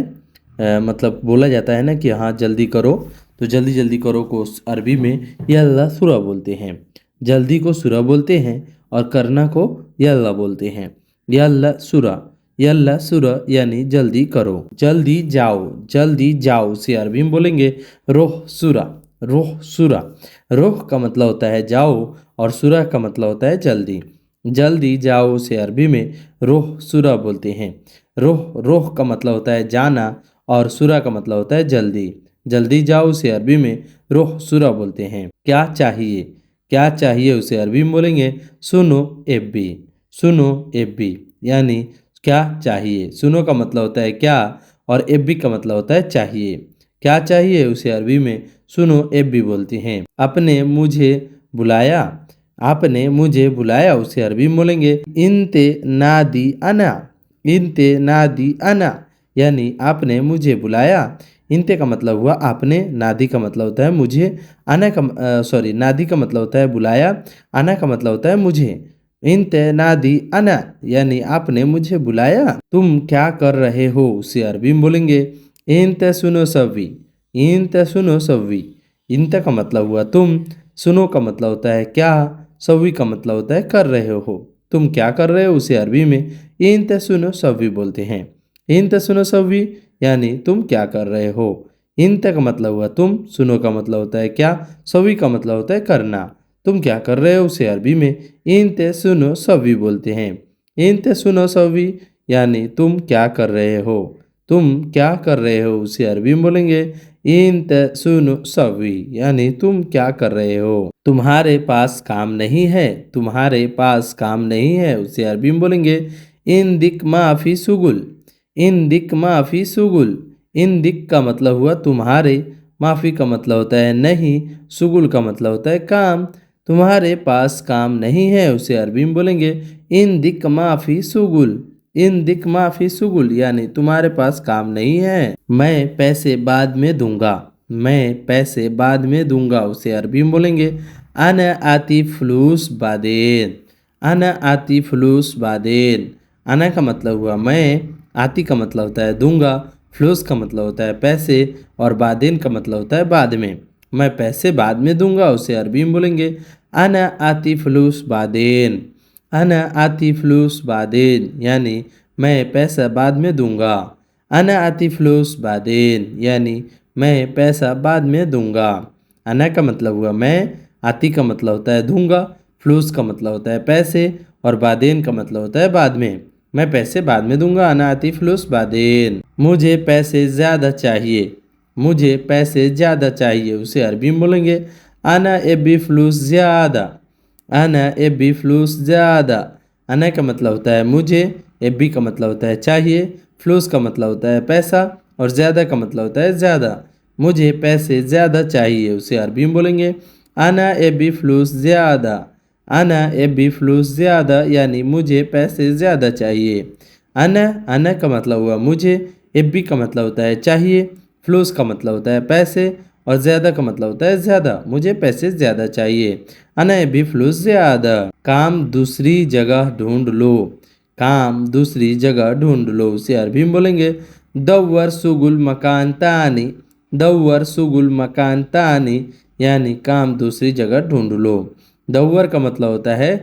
मतलब बोला जाता है ना कि हाँ जल्दी करो, तो जल्दी जल्दी करो को अरबी में यल्ला सुरा बोलते हैं। जल्दी को सुरा बोलते हैं और करना को यल्ला बोलते हैं। यल्ला सुरा, यल्ला सुरा यानी जल्दी करो। जल्दी जाओ, जल्दी जाओ से अरबी में बोलेंगे रोह सुरा। रोह सुरा, रोह का मतलब होता है जाओ और सुरा का मतलब होता है जल्दी। जल्दी जाओ से अरबी में रोह सुरा बोलते हैं। रोह, रोह का मतलब होता है जाना और सुरा का मतलब होता है जल्दी। जल्दी जाओ से अरबी में रोह सुरा बोलते हैं। क्या चाहिए, क्या चाहिए उसे अरबी में बोलेंगे सुनो एब्बी। सुनो एब्बी यानी क्या चाहिए। सुनो का मतलब होता है क्या और एब्बी का मतलब होता है चाहिए। क्या चाहिए उसे अरबी में सुनो एब्बी बोलती हैं। आपने मुझे बुलाया, आपने मुझे बुलाया उसे अरबी में बोलेंगे इनते नादी अना। इनते नादी अना यानी आपने मुझे बुलाया। इनते का मतलब हुआ आपने, नादी का मतलब होता है मुझे, आना का सॉरी नादी का मतलब होता है बुलाया, आना का मतलब होता है मुझे। इनते नादी अना यानी आपने मुझे बुलाया। तुम क्या कर रहे हो उसे अरबी में बोलेंगे इनते सुनो सवी। इनते सुनो सवी इंत का मतलब हुआ तुम, सुनो का मतलब होता है क्या, सवी का मतलब होता है कर रहे हो। तुम क्या कर रहे हो उसे अरबी में इंत सुनो सवी बोलते हैं। इंत सुनो सवी यानी तुम क्या कर रहे हो। इंत का मतलब हुआ तुम, सुनो का मतलब होता है क्या, सवी का मतलब होता है करना। तुम क्या कर रहे हो उसे अरबी में इंत सुनो सवी बोलते हैं। इंत सुनो सवी यानी तुम क्या कर रहे हो। तुम क्या कर रहे हो उसे अरबी में बोलेंगे इंत सुनो सवी यानी तुम क्या कर रहे हो। तुम्हारे पास काम नहीं है, तुम्हारे पास काम नहीं है उसे अरबी में बोलेंगे इन दिक माफी सुगुल। इन दिक माफी सुगुल, इन दिक का मतलब हुआ तुम्हारे, माफी का मतलब होता है नहीं, सुगुल का मतलब होता है काम। तुम्हारे पास काम नहीं है उसे अरबी में बोलेंगे इन दिक माफी सुगुल। इन दिक माफी सुगुल यानी तुम्हारे पास काम नहीं है। मैं पैसे बाद में दूंगा, मैं पैसे बाद में दूंगा उसे अरबी में बोलेंगे अना आती फ्लूस बादेन। अना आती फ्लूस बादेन, अना का मतलब हुआ मैं, आती का मतलब होता है दूंगा, फ्लूस का मतलब होता है पैसे और बादेन का मतलब होता है बाद में। मैं पैसे बाद में दूंगा उसे अरबी में बोलेंगे अना आती फ्लूस बादेन। अना आती फ्लूस बादेन यानी मैं पैसा बाद में दूंगा। अना आती फ्लूस बादेन यानी मैं पैसा बाद में दूंगा। अना का मतलब हुआ मैं, आती का मतलब होता है दूंगा, फ्लूस का मतलब होता है पैसे और बादेन का मतलब होता है बाद में। मैं पैसे बाद में दूंगा, अना आती फ्लूस बादेन। मुझे पैसे ज़्यादा चाहिए, मुझे पैसे ज़्यादा चाहिए उसे अरबी में बोलेंगे अना एबी फ्लूस ज़्यादा। अना एबी फ्लूस ज़्यादा, अना का मतलब होता है मुझे, एबी का मतलब होता है चाहिए, फ्लूस का मतलब होता है पैसा और ज़्यादा का मतलब होता है ज़्यादा। मुझे पैसे ज़्यादा चाहिए उसे अरबी में बोलेंगे अना एबी फ्लूस ज़्यादा। अना एबी फ्लूस ज़्यादा यानी मुझे पैसे ज़्यादा चाहिए। अना का मतलब हुआ मुझे, एबी का मतलब होता है चाहिए, फ्लूस का मतलब होता है पैसे और ज़्यादा का मतलब होता है ज़्यादा। मुझे पैसे ज़्यादा चाहिए, अना एबी फ्लूस ज़्यादा। काम दूसरी जगह ढूंढ लो, काम दूसरी जगह ढूंढ लो उसे अरबी में बोलेंगे दव्वर सुगुल मकान तानी। दव्वर सुगुल मकान तानी यानी काम दूसरी जगह ढूंढ लो। दव्वर का मतलब होता है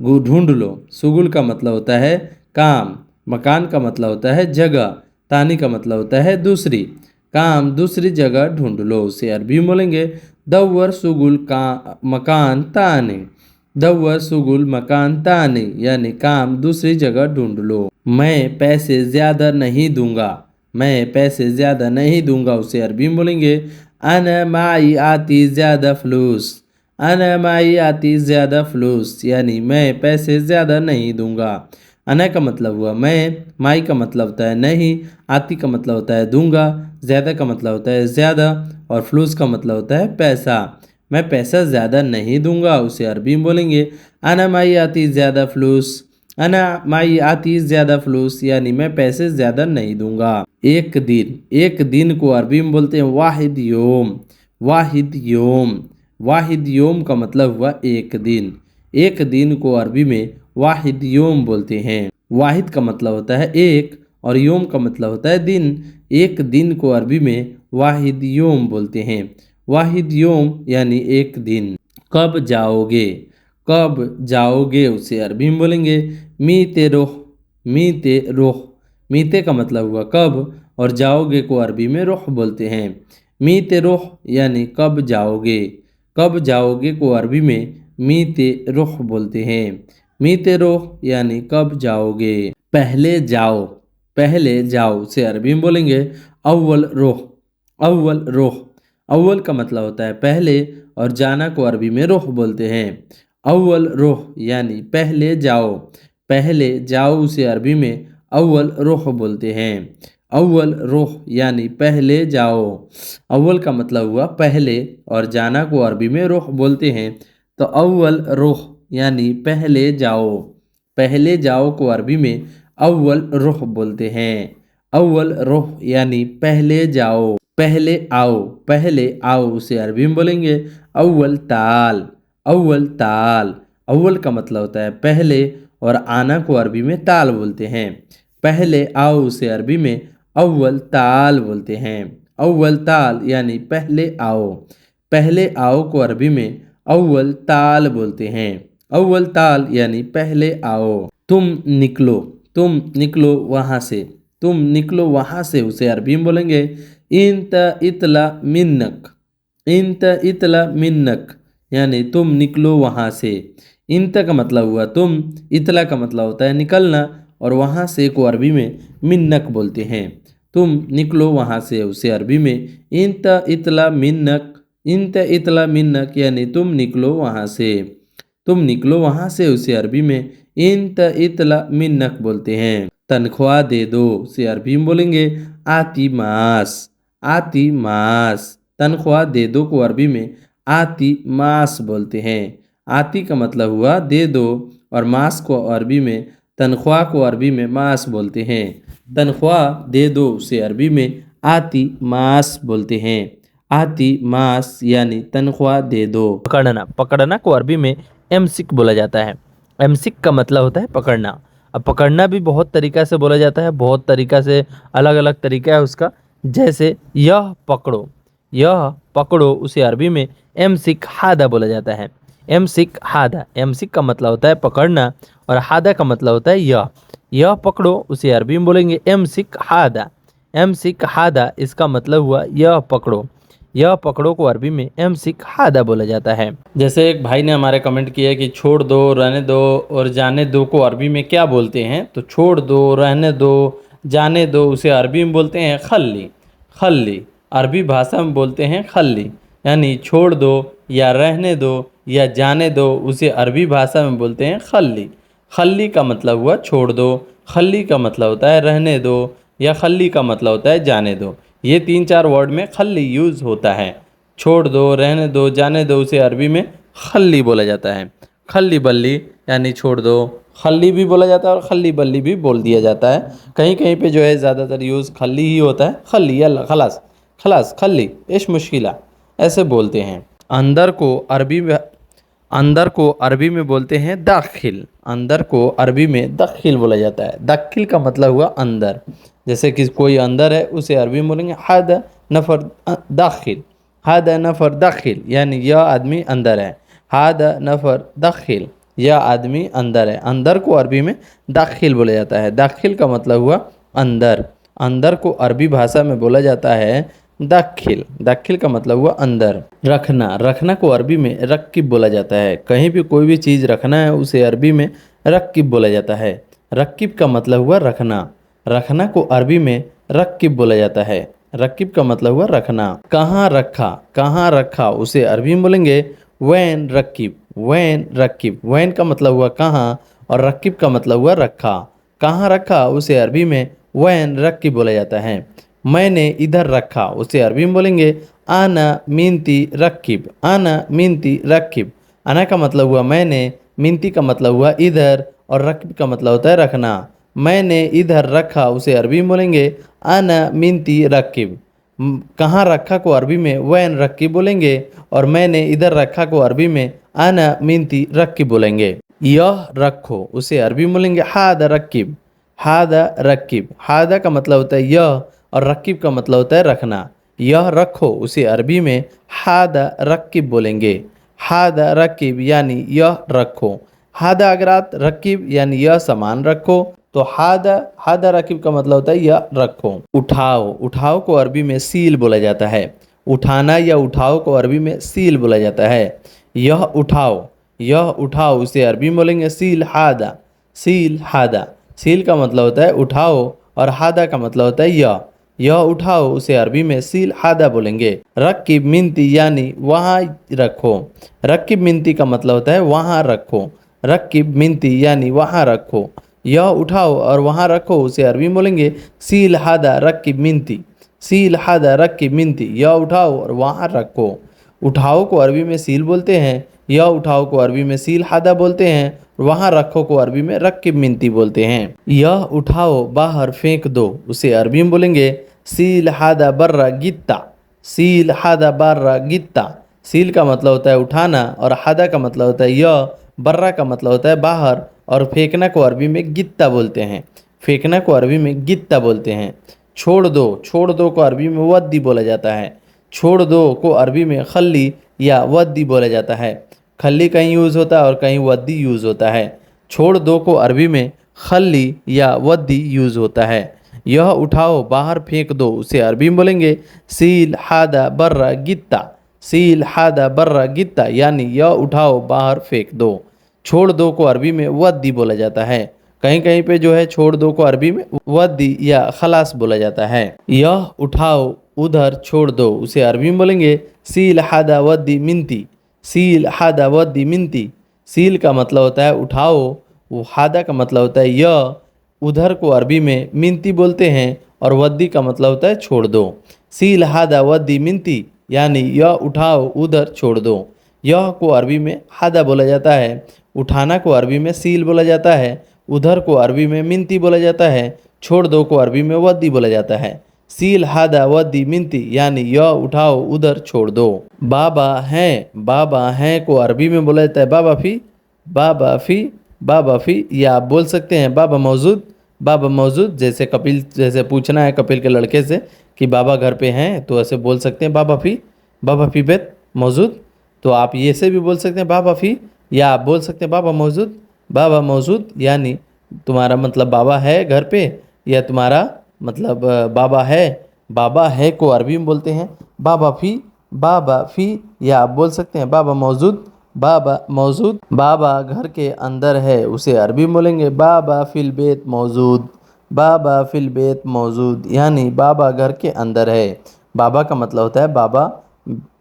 ढूंढ लो, सुगुल का मतलब होता है काम, मकान का मतलब होता है जगह, तानी का मतलब होता है दूसरी। काम दूसरी जगह ढूंढ लो उसे अरबी में बोलेंगे दव्वर सुगुल का मकान तानी। दव्वर सुगुल मकान तानी यानी काम दूसरी जगह ढूंढ लो। मैं पैसे ज़्यादा नहीं दूंगा, मैं पैसे ज़्यादा नहीं दूंगा उसे अरबी में बोलेंगे अना माई आती ज़्यादा फ्लूस। अना माई आती ज़्यादा फ्लूस यानी मैं पैसे ज़्यादा नहीं दूंगा। अना का मतलब हुआ मैं, माई का मतलब होता है नहीं, आती का मतलब होता है दूंगा, ज़्यादा का मतलब होता है ज़्यादा और फ्लूस का मतलब होता है पैसा। मैं पैसा ज़्यादा नहीं दूंगा उसे अरबी में बोलेंगे अना माई आती ज़्यादा फ्लूस। अना माई आती ज़्यादा फ्लूस यानी मैं पैसे ज़्यादा नहीं दूंगा। एक दिन, एक दिन को अरबी में बोलते हैं वाहिद योम। वाहिद योम, वाहिद योम का मतलब हुआ एक दिन। एक दिन को अरबी में वाहिद योम बोलते हैं। वाहिद का मतलब होता है एक और योम का मतलब होता है दिन। एक दिन को अरबी में वाहिद योम बोलते हैं। वाहिद योम यानी एक दिन। कब जाओगे, कब जाओगे उसे अरबी में बोलेंगे मीते रोह। मीते रोह, मीते का मतलब हुआ कब और जाओगे को अरबी में रोह बोलते हैं। मीते रोह यानी कब जाओगे। कब जाओगे को अरबी में मीते रोह बोलते हैं। मीते रोह यानी कब जाओगे। पहले जाओ, पहले जाओ से अरबी में बोलेंगे अव्वल रोह। अव्वल रोह, अव्वल का मतलब होता है पहले और जाना को अरबी में रोह बोलते हैं। अव्वल रोह यानी पहले जाओ। पहले जाओ उसे अरबी में अव्वल रोह बोलते हैं। अव्वल रोह यानी पहले जाओ। अव्वल का मतलब हुआ पहले और जाना को अरबी में रोह बोलते हैं, तो अव्वल रोह यानी पहले जाओ। पहले जाओ को अरबी में अव्वल रोह बोलते हैं। अव्वल रोह यानी पहले जाओ। पहले आओ, पहले आओ उसे अरबी में बोलेंगे अव्वल ताल। अव्वल ताल, अव्वल का मतलब होता है पहले और आना को अरबी में ताल बोलते हैं। पहले आओ उसे अरबी में अव्वल ताल बोलते हैं। अव्वल ताल यानी पहले आओ। पहले आओ को अरबी में अव्वल ताल बोलते हैं। अव्वल ताल यानी पहले आओ। तुम निकलो वहाँ से, तुम निकलो वहाँ से, उसे अरबी में बोलेंगे इंत इतला मिन्नक। इंत इतला मिन्नक यानी तुम निकलो वहाँ से। इंत का मतलब हुआ तुम, इतला का मतलब होता है निकलना, और वहाँ से को अरबी में मिन्नक बोलते हैं। तुम निकलो वहाँ से, उसे अरबी में इंत इतला मिन्नक। इंत इतला मिन्नक यानी तुम निकलो वहाँ से। तुम निकलो वहाँ से, उसे अरबी में इंत इतला मिन्नक बोलते हैं। तनख्वाह दे दो, उसे अरबी में बोलेंगे आती मास। आती मास। तनख्वाह दे दो को अरबी में आती मास बोलते हैं। आती का मतलब हुआ दे दो, और मास को अरबी में, तनख्वाह को अरबी में मास बोलते हैं। तनख्वाह दे दो, उसे अरबी में आती मास बोलते हैं। आती मास यानी तनख्वाह दे दो। पकड़ना, पकड़ना को अरबी में एमसिक बोला जाता है। एमसिक का मतलब होता है पकड़ना। अब पकड़ना भी बहुत तरीक़ा से बोला जाता है, बहुत तरीक़ा से, अलग अलग तरीका है उसका। जैसे यह पकड़ो, यह पकड़ो, उसे अरबी में एमसिक हादा बोला जाता है। एमसिक हादा। एमसिक का मतलब होता है पकड़ना, और हादा का मतलब होता है यह पकड़ो, उसे अरबी में बोलेंगे एमसिक हादा। एमसिक हादा इसका मतलब हुआ यह पकड़ो। यह पकड़ो को अरबी में एमसिक हादा बोला जाता है। जैसे एक भाई ने हमारे कमेंट किया कि छोड़ दो, रहने दो और जाने दो को अरबी में क्या बोलते हैं, तो छोड़ दो, रहने दो, जाने दो, उसे अरबी में बोलते हैं खल्ली। खल्ली अरबी भाषा में बोलते हैं खल्ली, यानी छोड़ दो या रहने दो या जाने दो, उसे अरबी भाषा में बोलते हैं खल्ली। खल्ली का मतलब हुआ छोड़ दो, खल्ली का मतलब होता है रहने दो, या खल्ली का मतलब होता है जाने दो। ये 3-4 वर्ड में खल्ली यूज़ होता है। छोड़ दो, रहने दो, जाने दो, उसे अरबी में खल्ली बोला जाता है। खल्ली बल्ली यानी छोड़ दो, खल्ली भी बोला जाता है और खल्ली बल्ली भी बोल दिया जाता है। कहीं कहीं पे जो है ज़्यादातर यूज़ खल्ली ही होता है। खल्ली या खलास, खलास, खल्ली, इश मुश्किला, ऐसे बोलते हैं। अंदर को अरबी में, अंदर को अरबी में बोलते हैं दाखिल। अंदर को अरबी में दाखिल बोला जाता है। दाखिल का मतलब हुआ अंदर। जैसे कि कोई अंदर है, उसे अरबी में बोलेंगे हादा नफर दाखिल। हादा नफर दाखिल यानी यह आदमी अंदर है। हादा नफर दाखिल, यह आदमी अंदर है। अंदर को अरबी में दाखिल बोला जाता है। दाखिल का मतलब हुआ अंदर। अंदर को अरबी भाषा में बोला जाता है दाखिल। दाखिल का मतलब हुआ अंदर। रखना, रखना को अरबी में रक्किब बोला जाता है। कहीं भी कोई भी चीज़ रखना है, उसे अरबी में रक्किब बोला जाता है। रक्किब का मतलब हुआ रखना। रखना को अरबी में रक्किब बोला जाता है। रक्किब का मतलब हुआ रखना। कहाँ रखा, कहाँ रखा, उसे अरबी में बोलेंगे वैन रक्किब। वैन रक्किब। वैन का मतलब हुआ कहाँ, और रक्किब का मतलब हुआ रखा। कहाँ रखा, उसे अरबी में वैन रक्किब बोला जाता है। मैंने इधर रखा, उसे अरबी में बोलेंगे आना मिनती रक्किब। आना मिनती रक्किब। आना का मतलब हुआ मैंने, मिनती का मतलब हुआ इधर, और रक्किब का मतलब होता है रखना। मैंने इधर रखा, उसे अरबी में बोलेंगे आना मिनती रक्किब। कहाँ रखा को अरबी में वैन रक्किब बोलेंगे, और मैंने इधर रखा को अरबी में आना मिनती रक्किब बोलेंगे। यह रखो, उसे अरबी में बोलेंगे हादा रक्किब। हादा रक्किब। हादा का मतलब होता है यह, और रक्किब का मतलब होता है रखना। यह रखो, उसे अरबी में हादा रक्किब बोलेंगे। हादा रक्किब यानी यह रखो। हादा अगर आप रक्किब यानी यह सामान रखो, तो हादा, हादा रक्किब का मतलब होता है यह रखो। उठाओ, उठाओ को अरबी में सील बोला जाता है। उठाना या उठाओ को अरबी में सील बोला जाता है। यह उठाओ, यह उठाओ, उसे अरबी में बोलेंगे सील हादा। सील हादा। सील का मतलब होता है उठाओ, और हादा का मतलब होता है यह उठाओ, उसे अरबी में सील हादा बोलेंगे। रक्किब मिनती यानी वहाँ रखो। रक्किब मिनती का मतलब होता है वहाँ रखो। रक्किब मिनती यानी वहाँ रखो। यह उठाओ और वहाँ रखो, उसे अरबी में बोलेंगे सील हादा रक्किब मिनती। सील हादा रक्किब मिनती, यह उठाओ और वहाँ रखो। उठाओ को अरबी में सील बोलते हैं। यह उठाओ को अरबी में सील हादा बोलते हैं। वहाँ रखो को अरबी में रक्किब मिनती बोलते हैं। यह उठाओ बाहर फेंक दो, उसे अरबी में बोलेंगे सील हादा बर्रा गित्ता। सील हादा बर्रा गित्ता। सील का मतलब होता है उठाना, और हादा का मतलब होता है यह, बर्रा का मतलब होता है बाहर, और फेंकना को अरबी में गित्ता बोलते हैं। फेंकना को अरबी में गित्ता बोलते हैं। छोड़ दो, छोड़ दो को अरबी में वद्दी बोला जाता है। छोड़ दो को अरबी में खल्ली या वद्दी बोला जाता है। खल्ली कहीं यूज़ होता है और कहीं वद्दी यूज़ होता है। छोड़ दो को अरबी में खल्ली या वद्दी यूज़ होता है। यह उठाओ बाहर फेंक दो उसे अरबी में बोलेंगे सील हादा बर्रा गित्ता। सील हादा बर्रा गित्ता यानी यह उठाओ बाहर फेंक दो। छोड़ दो को अरबी में वद्दी बोला जाता है। कहीं कहीं पे जो है छोड़ दो को अरबी में वद्दी या खलास बोला जाता है। यह उठाओ उधर छोड़ दो उसे अरबी में बोलेंगे सील हादा वद्दी मिनती। सील हादा वद्दी मिनती। सील का मतलब होता है उठाओ, वो हादा का मतलब होता है यह, उधर को अरबी में मिनती बोलते हैं और वद्दी का मतलब होता है छोड़ दो। सील हादा वद्दी मिनती यानी यह उठाओ उधर छोड़ दो। यह को अरबी में हादा बोला जाता है। उठाना को अरबी में सील बोला जाता है। उधर को अरबी में मिनती बोला जाता है। छोड़ दो को अरबी में वद्दी बोला जाता है। सील हादा वद्दी मिनती यानी यह उठाओ उधर छोड़ दो। बाबा हैं को अरबी में बोला जाता है बाबा फी। बाबा फी, बाबा फी, या आप बोल सकते हैं बाबा मौजूद। बाबा मौजूद, जैसे कपिल, जैसे पूछना है कपिल के लड़के से कि बाबा घर पे हैं तो ऐसे बोल सकते हैं बाबा फी। बाबा फी बेत मौजूद। तो आप ये से भी बोल सकते हैं बाबा फी, या आप बोल सकते हैं बाबा मौजूद। बाबा मौजूद यानी तुम्हारा मतलब बाबा है घर पे, या तुम्हारा मतलब बाबा है। बाबा है को अरबी में बोलते हैं बाबा फी। बाबा फी, या आप बोल सकते हैं बाबा मौजूद। बाबा मौजूद। बाबा घर के अंदर है उसे अरबी में बोलेंगे बाबा फिल बेत मौजूद। बाबा फिल बेत मौजूद यानी बाबा घर के अंदर है। बाबा का मतलब होता है बाबा,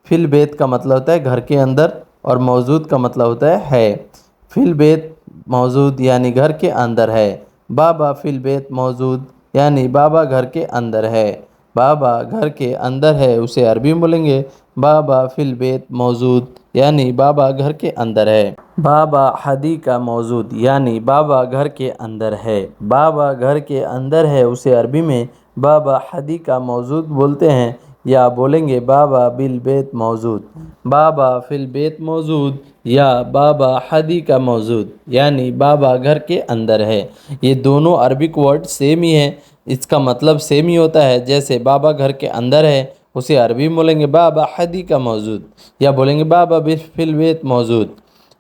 फिल बेत का मतलब होता है घर के अंदर, और मौजूद का मतलब होता है। फिल बेत मौजूद यानी घर के अंदर है। बाबा फिल बेत मौजूद यानी बाबा घर के अंदर है। बाबा घर के अंदर है उसे अरबी में बोलेंगे बाबा फिल बेत मौजूद यानी बाबा घर के अंदर है। बाबा हदी का मौजूद यानी बाबा घर के अंदर है। बाबा घर के अंदर है उसे अरबी में बाबा हदी का मौजूद बोलते हैं, या बोलेंगे बाबा बिल बेत मौजूद। बाबा फिल बेत मौजूद या बाबा हदी का मौजूद यानी बाबा घर के अंदर है। ये दोनों अरबिक वर्ड सेम ही है, इसका मतलब सेम ही होता है। जैसे बाबा घर के अंदर है उसे अरबी में बोलेंगे बाबा हदी का मौजूद, या बोलेंगे बाबा फिल बेत मौजूद।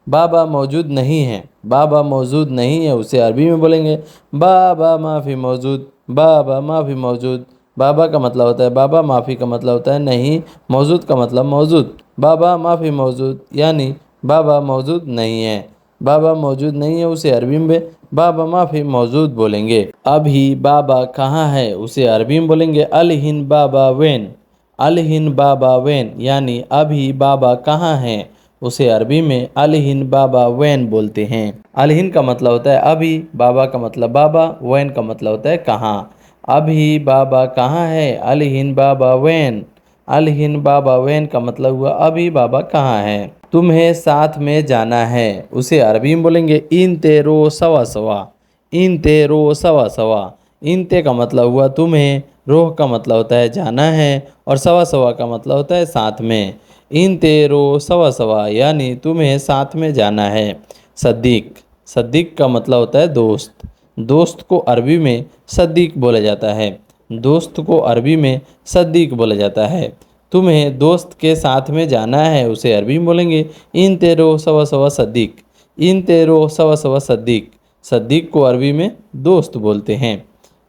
बाबा मौजूद नहीं है, बाबा मौजूद नहीं है उसे अरबी में बोलेंगे बाबा माफ़ी मौजूद। बाबा माफ़ी मौजूद। बाबा का मतलब होता है बाबा, माफ़ी का मतलब होता है नहीं, मौजूद का मतलब मौजूद। बाबा माफ़ी मौजूद यानी बाबा मौजूद नहीं है। बाबा मौजूद नहीं है उसे अरबी में बाबा माफ़ी मौजूद बोलेंगे। अभी बाबा कहाँ है उसे अरबी में बोलेंगे अल हिन बाबा वैन। अल हिन बाबा वैन यानी अभी बाबा कहाँ हैं उसे अरबी में अल हिन बाबा वैन बोलते हैं। अल हिन का मतलब होता है अभी, बाबा का मतलब बाबा, वैन का मतलब होता है कहाँ। अभी बाबा कहाँ है अल हिन बाबा वैन। अल हिन बाबा वैन का मतलब हुआ अभी बाबा कहाँ है। तुम्हें साथ में जाना है उसे अरबी में बोलेंगे इन तेरो सवा सवा। इन तेरो सवा सवा। इन ते का मतलब हुआ तुम्हें, रोह का मतलब होता है जाना है, और सवा सवा का मतलब होता है साथ में। इन तेरो सवा सवा यानी तुम्हें साथ में जाना है। सद्दीक। सद्दीक का मतलब होता है दोस्त। दोस्त को अरबी में सद्दीक बोला जाता है। दोस्त को अरबी में सद्दीक बोला जाता है। तुम्हें दोस्त के साथ में जाना है उसे अरबी में बोलेंगे इन तेरो सवा सवा सद्दीक। इन तेरो सवा सवा सद्दीक। सद्दीक को अरबी में दोस्त बोलते हैं।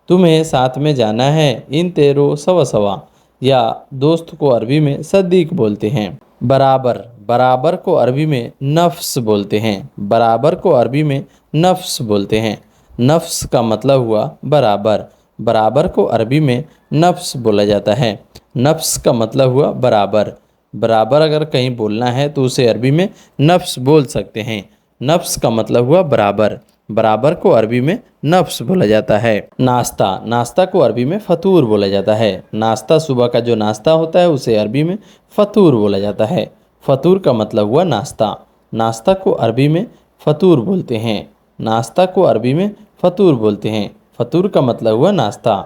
तुम्हें साथ में जाना है इन तेरो सवा सवा, या दोस्त को अरबी में सद्दीक बोलते हैं। बराबर। बराबर को अरबी में नफ्स बोलते हैं। बराबर को अरबी में नफ्स बोलते हैं। नफ्स का मतलब हुआ बराबर। बराबर को अरबी में नफ्स बोला जाता है। नफ्स का मतलब हुआ बराबर। बराबर अगर कहीं बोलना है तो उसे अरबी में नफ्स बोल सकते हैं। नफ्स का मतलब हुआ बराबर। बराबर को अरबी में नफ्स बोला जाता है। नाश्ता। नाश्ता को अरबी में फतूर बोला जाता है। नाश्ता सुबह का जो नाश्ता होता है उसे अरबी में फतूर बोला जाता है। फतूर का मतलब हुआ नाश्ता। नाश्ता को अरबी में फतूर बोलते हैं। नाश्ता को अरबी में फतूर बोलते हैं। फतूर का मतलब हुआ नाश्ता।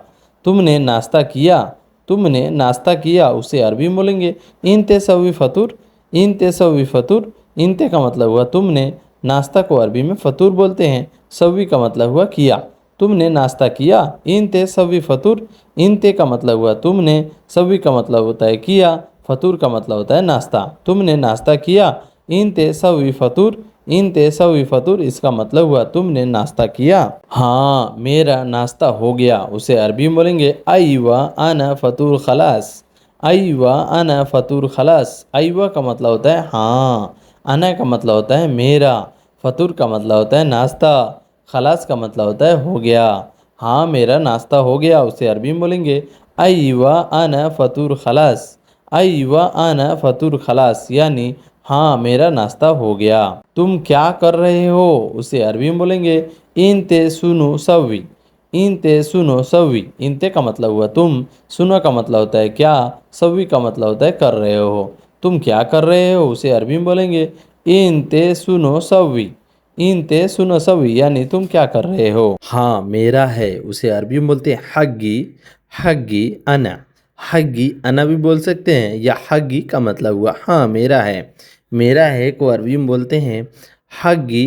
तुमने नाश्ता किया। तुमने नाश्ता किया उसे अरबी में बोलेंगे इन ते सवी फतूर। इन ते सवी फतूर। इन ते का मतलब हुआ तुमने। नाश्ता को अरबी में फतूर बोलते हैं। सवी का मतलब हुआ किया। तुमने नाश्ता किया। इन ते सवी फतूर। इन ते का मतलब हुआ तुमने। सवी का मतलब होता है किया। फतूर का मतलब होता है नाश्ता। तुमने नाश्ता किया। इंते सवी फतूर, इंते सवी फतूर इसका मतलब हुआ तुमने नाश्ता किया। हाँ मेरा नाश्ता हो गया, उसे अरबी में बोलेंगे अय्वा अना फतूर खलास। अय्वा अना फतूर खलास। अय्वा का मतलब होता है हाँ, अना का मतलब होता है मेरा, फतूर का मतलब होता है नाश्ता, खलास का मतलब होता है हो गया। हाँ मेरा नाश्ता हो गया, उसे अरबी में बोलेंगे अय्वा अना फतूर खलास। अय्वा अना फतूर खलास यानी हाँ मेरा नाश्ता हो गया। तुम क्या कर रहे हो, उसे अरबी में बोलेंगे इंते सुनो सवी। इंते सुनो सवी। इंते का मतलब हुआ तुम, सुनो का मतलब होता है क्या, सवी का मतलब होता है कर रहे हो। तुम क्या कर रहे हो, उसे अरबी में बोलेंगे इंते सुनो सवी। इंते सुनो सवी यानी तुम क्या कर रहे हो। हाँ मेरा है, उसे अरबी में बोलते हैं हग्गी। हग्गी अना। हग्गी अना भी बोल सकते हैं, या हग्गी का मतलब हुआ हाँ मेरा है। मेरा है को अरबी में बोलते हैं हग्गी।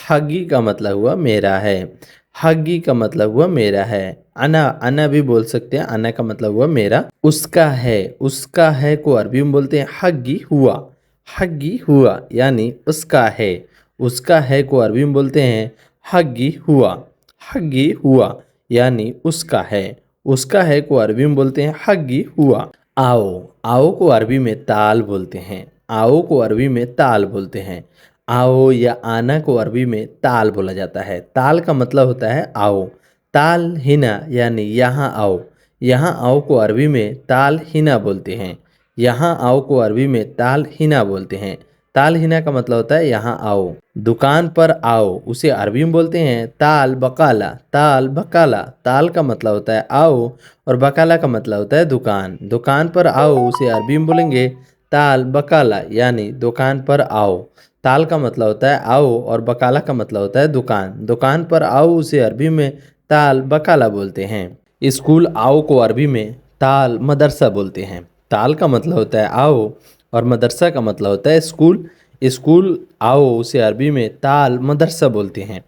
हग्गी का मतलब हुआ मेरा है। हग्गी का मतलब हुआ मेरा है। अना, अना भी बोल सकते हैं, अना का मतलब हुआ मेरा। उसका है, उसका है को अरबी में बोलते हैं हग्गी हुआ। हग्गी हुआ यानी उसका है। उसका है को अरबी में बोलते हैं हग्गी हुआ। हग्गी हुआ यानी उसका है। उसका है को अरबी में बोलते हैं हग्गी हुआ। आओ, आओ को अरबी में ताल बोलते हैं। आओ को अरबी में ताल बोलते हैं। आओ या आना को अरबी में ताल बोला जाता है। ताल का मतलब होता है आओ। ताल हिना यानी यहाँ आओ। यहाँ आओ को अरबी में ताल हिना बोलते हैं। यहाँ आओ को अरबी में ताल हिना बोलते हैं। ताल हिना का मतलब होता है यहाँ आओ। दुकान पर आओ, उसे अरबी में बोलते हैं ताल बकाला। ताल बकाला। ताल का मतलब होता है आओ और बकाला का मतलब होता है दुकान। दुकान पर आओ उसे अरबी में बोलेंगे ताल बकाला यानी दुकान पर आओ। ताल का मतलब होता है आओ और बकाला का मतलब होता है दुकान। दुकान पर आओ उसे अरबी में ताल बकाला बोलते हैं। स्कूल आओ को अरबी में ताल मदरसा बोलते हैं। ताल का मतलब होता है आओ और मदरसा का मतलब होता है स्कूल। स्कूल आओ उसे अरबी में ताल मदरसा बोलते हैं।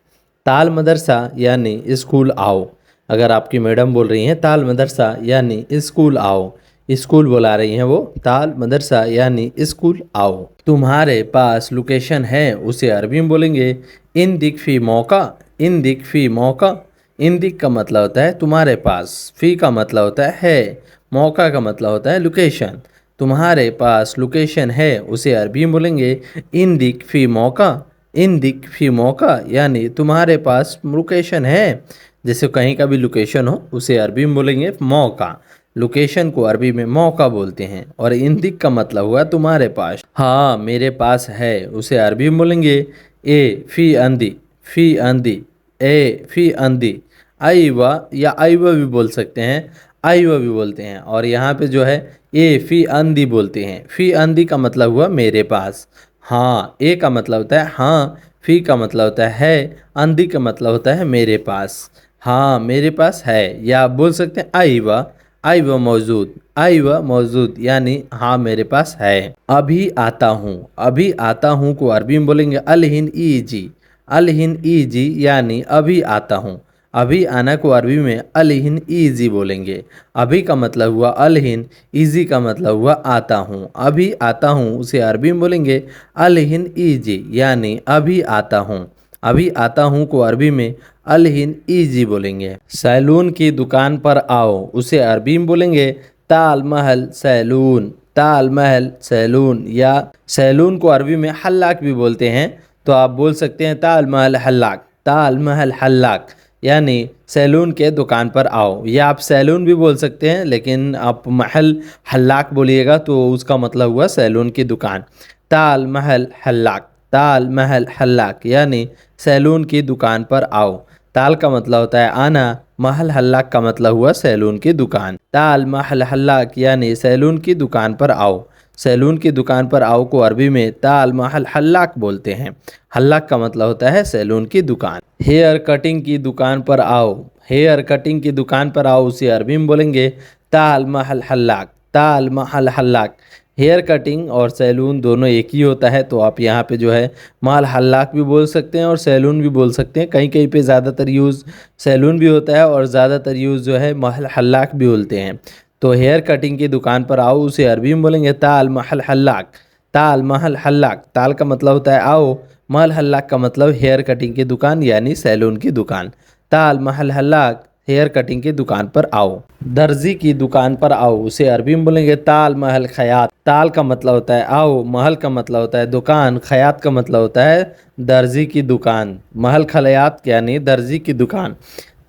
ताल मदरसा यानी स्कूल आओ। अगर आपकी मैडम बोल रही हैं ताल मदरसा यानी स्कूल आओ, स्कूल बुला रही हैं वो, ताल मदरसा यानी स्कूल आओ। तुम्हारे पास लोकेशन है, उसे अरबी में बोलेंगे इन दिक फी मौका। इन दिक फी मौका। इन दिक का मतलब होता है तुम्हारे पास, फी का मतलब होता है, मौका का मतलब होता है लोकेशन। तुम्हारे पास लोकेशन है, उसे अरबी में बोलेंगे इन दिक फी मौका। इन दिक फी मौका यानी तुम्हारे पास लोकेशन है। जैसे कहीं का भी लोकेशन हो उसे अरबी में बोलेंगे मौका। लोकेशन को अरबी में मौका बोलते हैं। और इन दिक का मतलब हुआ तुम्हारे पास। हाँ मेरे पास है, उसे अरबी में बोलेंगे ए फी अंदी। फी अंदी। ए फी अंदी। आईवा या आईवा भी बोल सकते हैं, आईवा भी बोलते हैं। और यहाँ पे जो है ए फी अंदी बोलते हैं। फी अंदी का मतलब हुआ मेरे पास। हाँ ए का मतलब होता है हाँ, फी का मतलब होता है, अंदी का मतलब होता है मेरे पास। हाँ मेरे पास है, या आप बोल सकते हैं आईवा। आईवा मौजूद। आईवा मौजूद यानी हाँ मेरे पास है। अभी आता हूँ। अभी आता हूँ को अरबी में बोलेंगे अलहिन ईजी। अलहिन ईजी यानी अभी आता हूँ। अभी आना को अरबी में अलहिन ईजी बोलेंगे। अभी का मतलब हुआ अलहिन, ईजी का मतलब हुआ आता हूँ। अभी आता हूँ उसे अरबी में बोलेंगे अलहिन ईजी यानी अभी आता हूँ। अभी आता हूँ को अरबी में अलहिन ईजी बोलेंगे। सैलून की दुकान पर आओ, उसे अरबी में बोलेंगे ताल महल सैलून। ताल महल सैलून, या सैलून को अरबी में हल्लाक भी बोलते हैं, तो आप बोल सकते हैं ताल महल हल्लाक। ताल महल हल्लाक यानी सैलून के दुकान पर आओ। या आप सैलून भी बोल सकते हैं, लेकिन आप महल हल्लाक बोलिएगा तो उसका मतलब हुआ सैलून की दुकान। ताल महल हल्लाक। ताल महल हल्लाक यानी सैलून की दुकान पर आओ। ताल का मतलब होता है आना, महल हल्लाक का मतलब हुआ सैलून की दुकान। ताल महल हल्लाक यानी सैलून की दुकान पर आओ। सैलून की दुकान पर आओ को अरबी में ताल महल हल्लाक बोलते हैं। हल्लाक का मतलब होता है सैलून की दुकान। हेयर कटिंग की दुकान पर आओ। हेयर कटिंग की दुकान पर आओ उसे अरबी में बोलेंगे ताल महल हल्लाक। ताल महल हल्लाक। हेयर कटिंग और सैलून दोनों एक ही होता है, तो आप यहाँ पे जो है महल हल्लाक भी बोल सकते हैं और सैलून भी बोल सकते हैं। कहीं कहीं पे ज़्यादातर यूज़ सैलून भी होता है और ज़्यादातर यूज़ जो है महल हल्लाक भी बोलते हैं। तो हेयर कटिंग की दुकान पर आओ उसे अरबी में बोलेंगे ताल महल हल्लाक। ताल महल हल्लाक, ताल का मतलब होता है आओ, महल हल्लाक का मतलब हेयर कटिंग की दुकान यानी सैलून की दुकान। ताल महल हल्लाक, हेयर कटिंग की दुकान पर आओ। दर्जी की दुकान पर आओ उसे अरबी में बोलेंगे ताल महल खयात। ताल का मतलब होता है आओ, महल का मतलब होता है दुकान, खयात का मतलब होता है दर्जी की दुकान। महल खयात यानी दर्जी की दुकान।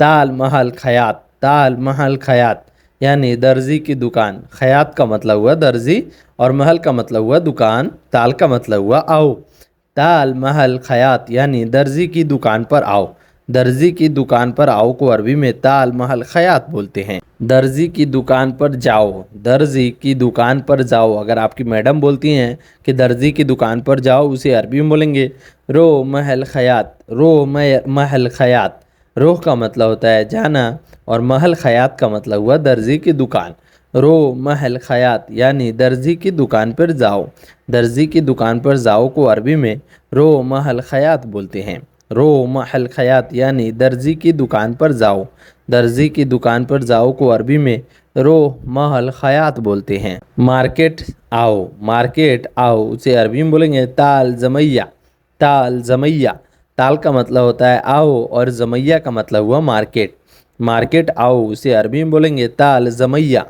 ताल महल खयात, ताल महल खयात यानी दर्जी की दुकान। खयात का मतलब हुआ दर्जी और महल का मतलब हुआ दुकान, ताल का मतलब हुआ आओ। ताल महल खयात यानी दर्जी की दुकान पर आओ। दर्जी की दुकान पर आओ को अरबी में ताल महल खयात बोलते हैं। दर्जी की दुकान पर जाओ, दर्जी की दुकान पर जाओ, अगर आपकी मैडम बोलती हैं कि दर्जी की दुकान पर जाओ उसे अरबी में बोलेंगे रो महल खयात। रो महल खयात, रोह का मतलब होता है जाना और महल खयात का मतलब हुआ दर्जी की दुकान। रो महल खयात यानी दर्जी की दुकान पर जाओ। दर्जी की दुकान पर जाओ को अरबी में रो महल खयात बोलते हैं। रो महल खयात यानी दर्जी की दुकान पर जाओ। दर्जी की दुकान पर जाओ को अरबी में रो महल खयात बोलते हैं। मार्केट आओ, मार्केट आओ उसे अरबी में बोलेंगे ताल जमैया। ताल जमैया, ताल का मतलब होता है आओ और जमैया का मतलब हुआ मार्केट। मार्केट आओ उसे अरबी में बोलेंगे ताल जमैया।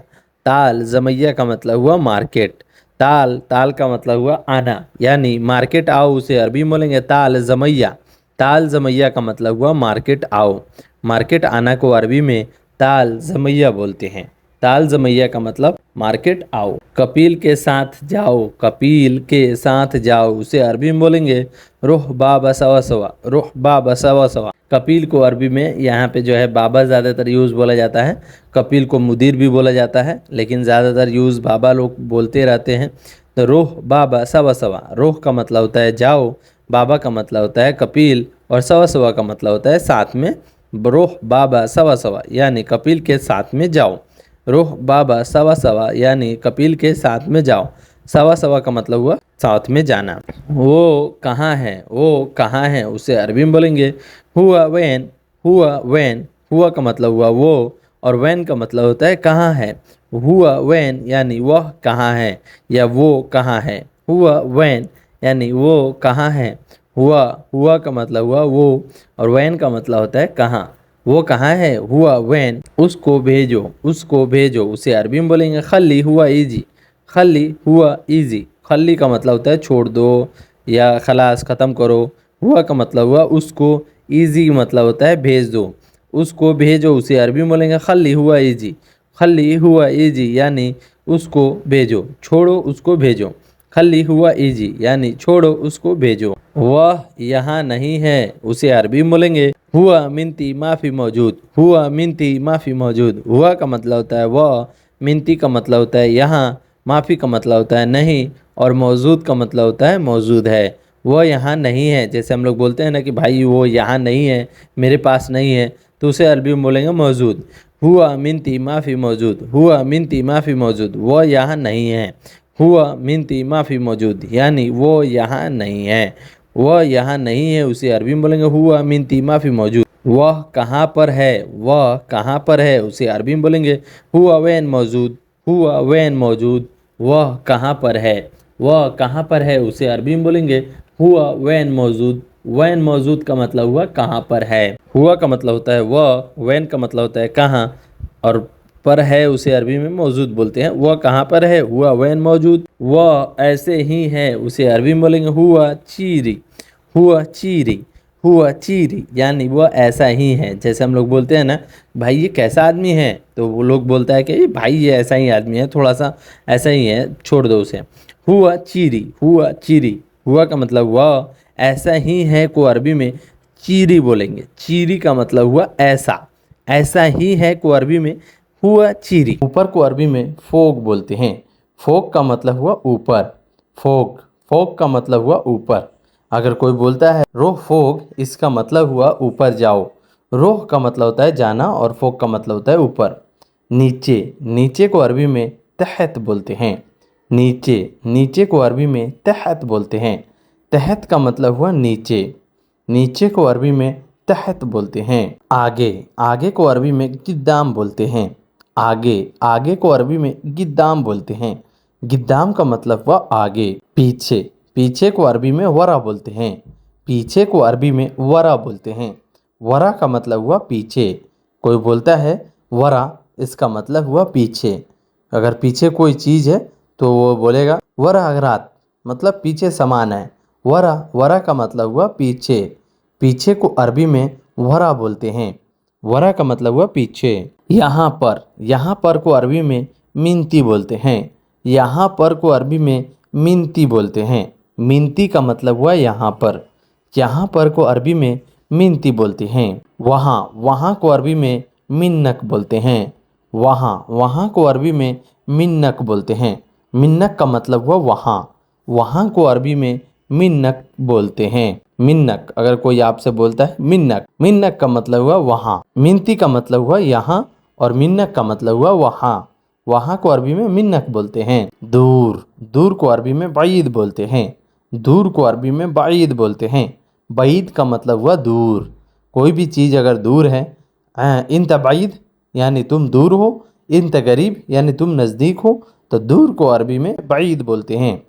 ताल जमैया का मतलब हुआ मार्केट। ताल, ताल का मतलब हुआ आना, यानी मार्केट आओ उसे अरबी में बोलेंगे ताल जमैया। ताल जमैया का मतलब हुआ मार्केट आओ। मार्केट आना को अरबी में ताल जमैया बोलते हैं। ताल जमैया का मतलब मार्केट आओ। कपिल के साथ जाओ, कपिल के साथ जाओ उसे अरबी में बोलेंगे रोह बाबा सवा सवा। रोह बाबा सवा सवा, कपिल को अरबी में यहाँ पे जो है बाबा ज़्यादातर यूज़ बोला जाता है। कपिल को मुदीर भी बोला जाता है लेकिन ज़्यादातर यूज़ बाबा लोग बोलते रहते हैं। तो रोह बाबा सवा सवा, रोह का मतलब होता है जाओ, बाबा का मतलब होता है कपिल और सवा सवा का मतलब होता है साथ में। रोह बाबा सवा सवा यानी कपिल के साथ में जाओ। रोह बाबा सवा सवा यानी कपिल के साथ में जाओ। सवा सवा का मतलब हुआ साथ में जाना। वो कहाँ है, वो कहाँ है उसे अरबी में बोलेंगे हुआ वैन। हुआ वैन, हुआ का मतलब हुआ वो और वैन का मतलब होता है कहाँ है। हुआ वैन यानी वह कहाँ है या वो कहाँ है। हुआ वैन यानी वो कहाँ है। हुआ, हुआ का मतलब हुआ वो और वैन का मतलब होता है कहाँ। वो कहाँ है, हुआ वैन। उसको भेजो, उसको भेजो उसे अरबी में बोलेंगे खल्ली हुआ इजी। खल्ली हुआ इजी, खल्ली का मतलब होता है छोड़ दो या खलास ख़त्म करो। हुआ का मतलब हुआ उसको, इजी मतलब होता है भेज दो। उसको भेजो उसे अरबी में बोलेंगे खल्ली हुआ इजी। खल्ली हुआ इजी यानी उसको भेजो, छोड़ो उसको भेजो। खल्ली हुआ इजी यानी छोड़ो उसको भेजो। वह यहाँ नहीं है उसे अरबी में बोलेंगे हुआ मिनती माफ़ी मौजूद। हुआ मिनती माफ़ी मौजूद, हुआ का मतलब होता है वह, मिनती का मतलब होता है यहाँ, माफ़ी का मतलब होता है नहीं और मौजूद का मतलब होता है मौजूद है। वह यहाँ नहीं है, जैसे हम लोग बोलते हैं ना कि भाई वो यहाँ नहीं है, मेरे पास नहीं है, तो उसे अरबी में बोलेंगे मौजूद। हुआ मिनती माफ़ी मौजूद। हुआ मिनती माफ़ी मौजूद, वह यहाँ नहीं है। हुआ मिनती माफ़ी मौजूद यानी वो यहाँ नहीं है। वह यहाँ नहीं है उसे अरबी में बोलेंगे हुआ मिनती माफ़ी मौजूद। वह कहाँ पर है, वह कहाँ पर है उसे अरबी में बोलेंगे हुआ वैन मौजूद। हुआ वैन मौजूद, वह कहाँ पर है। वह कहाँ पर है उसे अरबी में बोलेंगे हुआ वैन मौजूद। वैन मौजूद का मतलब हुआ कहाँ पर है। हुआ का मतलब होता है वह, वैन का मतलब होता है कहाँ और पर है उसे अरबी में मौजूद बोलते हैं। वह कहाँ पर है, हुआ वैन मौजूद। वह ऐसे ही है उसे अरबी में बोलेंगे हुआ चीरी। हुआ चीरी, हुआ चीरी यानी वह ऐसा ही है। जैसे हम लोग बोलते हैं ना भाई ये कैसा आदमी है, तो वो लोग बोलता है कि भाई ये ऐसा ही आदमी है, थोड़ा सा ऐसा ही है, छोड़ दो उसे। हुआ चीरी, हुआ चीरी, हुआ का मतलब वह ऐसा ही है को अरबी में चीरी बोलेंगे। चीरी का मतलब हुआ ऐसा, ऐसा ही है को अरबी में हुआ चीरी। ऊपर को अरबी में फोक बोलते हैं। फोक का मतलब हुआ ऊपर। फोक, फोक का मतलब हुआ ऊपर। अगर कोई बोलता है रोह फोक, इसका मतलब हुआ ऊपर जाओ। रोह का मतलब होता है जाना और फोक का मतलब होता है ऊपर। नीचे, नीचे को अरबी में तहत बोलते हैं। नीचे, नीचे को अरबी में तहत बोलते हैं। तहत का मतलब हुआ नीचे। नीचे को अरबी में तहत बोलते हैं। आगे, आगे को अरबी में किद्दाम बोलते हैं। आगे, आगे को अरबी में गिद्दाम बोलते हैं। गिद्दाम का मतलब हुआ आगे। पीछे, पीछे को अरबी में वरा बोलते हैं। पीछे को अरबी में वरा बोलते हैं। वरा का मतलब हुआ पीछे। कोई बोलता है वरा, इसका मतलब हुआ पीछे। अगर पीछे कोई चीज़ है तो वो बोलेगा वरा अगरात, मतलब पीछे समान है। वरा, वरा का मतलब हुआ पीछे। पीछे को अरबी में वरा बोलते हैं। वरा का मतलब हुआ पीछे। यहाँ पर, यहाँ पर को अरबी में मिनती बोलते हैं। यहाँ पर को अरबी में मिनती बोलते हैं। मिनती का मतलब हुआ यहाँ पर। यहाँ पर को अरबी में मिनती बोलते हैं। वहाँ, वहाँ को अरबी में मिन्नक बोलते हैं। वहाँ, वहाँ को अरबी में मिन्नक बोलते हैं। मिन्नक का मतलब हुआ वहाँ। वहाँ को अरबी में मिन्नक बोलते हैं। मिन्नक, अगर कोई आपसे बोलता है मिन्नक, मिन्नक का मतलब हुआ वहाँ। मिनती का मतलब हुआ यहाँ और मिन्नक का मतलब हुआ वहाँ। वहाँ को अरबी में मिन्नक बोलते हैं। दूर, दूर को अरबी में बाईद बोलते हैं। दूर को अरबी में बाईद बोलते हैं। बाईद का मतलब हुआ दूर। कोई भी चीज़ अगर दूर है, इंत बाईद यानी तुम दूर हो, इंत करीब यानी तुम नज़दीक हो, तो दूर को अरबी में बाईद बोलते हैं।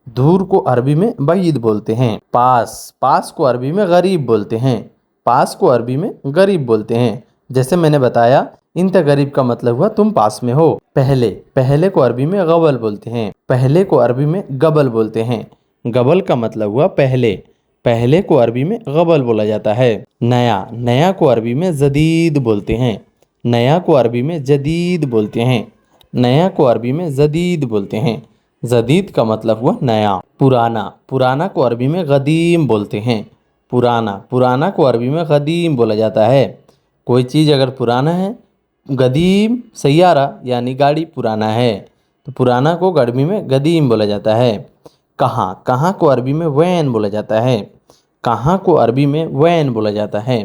दूर को अरबी में बाईद बोलते हैं। पास, पास को अरबी में गरीब बोलते हैं। पास को अरबी में गरीब बोलते हैं। जैसे मैंने बताया, इंत गरीब का मतलब हुआ तुम पास में हो। पहले, पहले को अरबी में गबल बोलते हैं। पहले को अरबी में गबल बोलते हैं। गबल का मतलब हुआ पहले। पहले को अरबी में गबल बोला जाता है। नया, नया को अरबी में जदीद बोलते हैं। नया को अरबी में जदीद बोलते हैं। नया को अरबी में जदीद बोलते हैं। जदीद का मतलब हुआ नया। पुराना, पुराना को अरबी में गदीम बोलते हैं। पुराना, पुराना को अरबी में गदीम बोला जाता है। कोई चीज़ अगर पुराना है, गदीम सैयारा यानी गाड़ी पुराना है, तो पुराना को अरबी में गदीम बोला जाता है। कहाँ, कहाँ को अरबी में वैन बोला जाता है। कहाँ को अरबी में वैन बोला जाता है।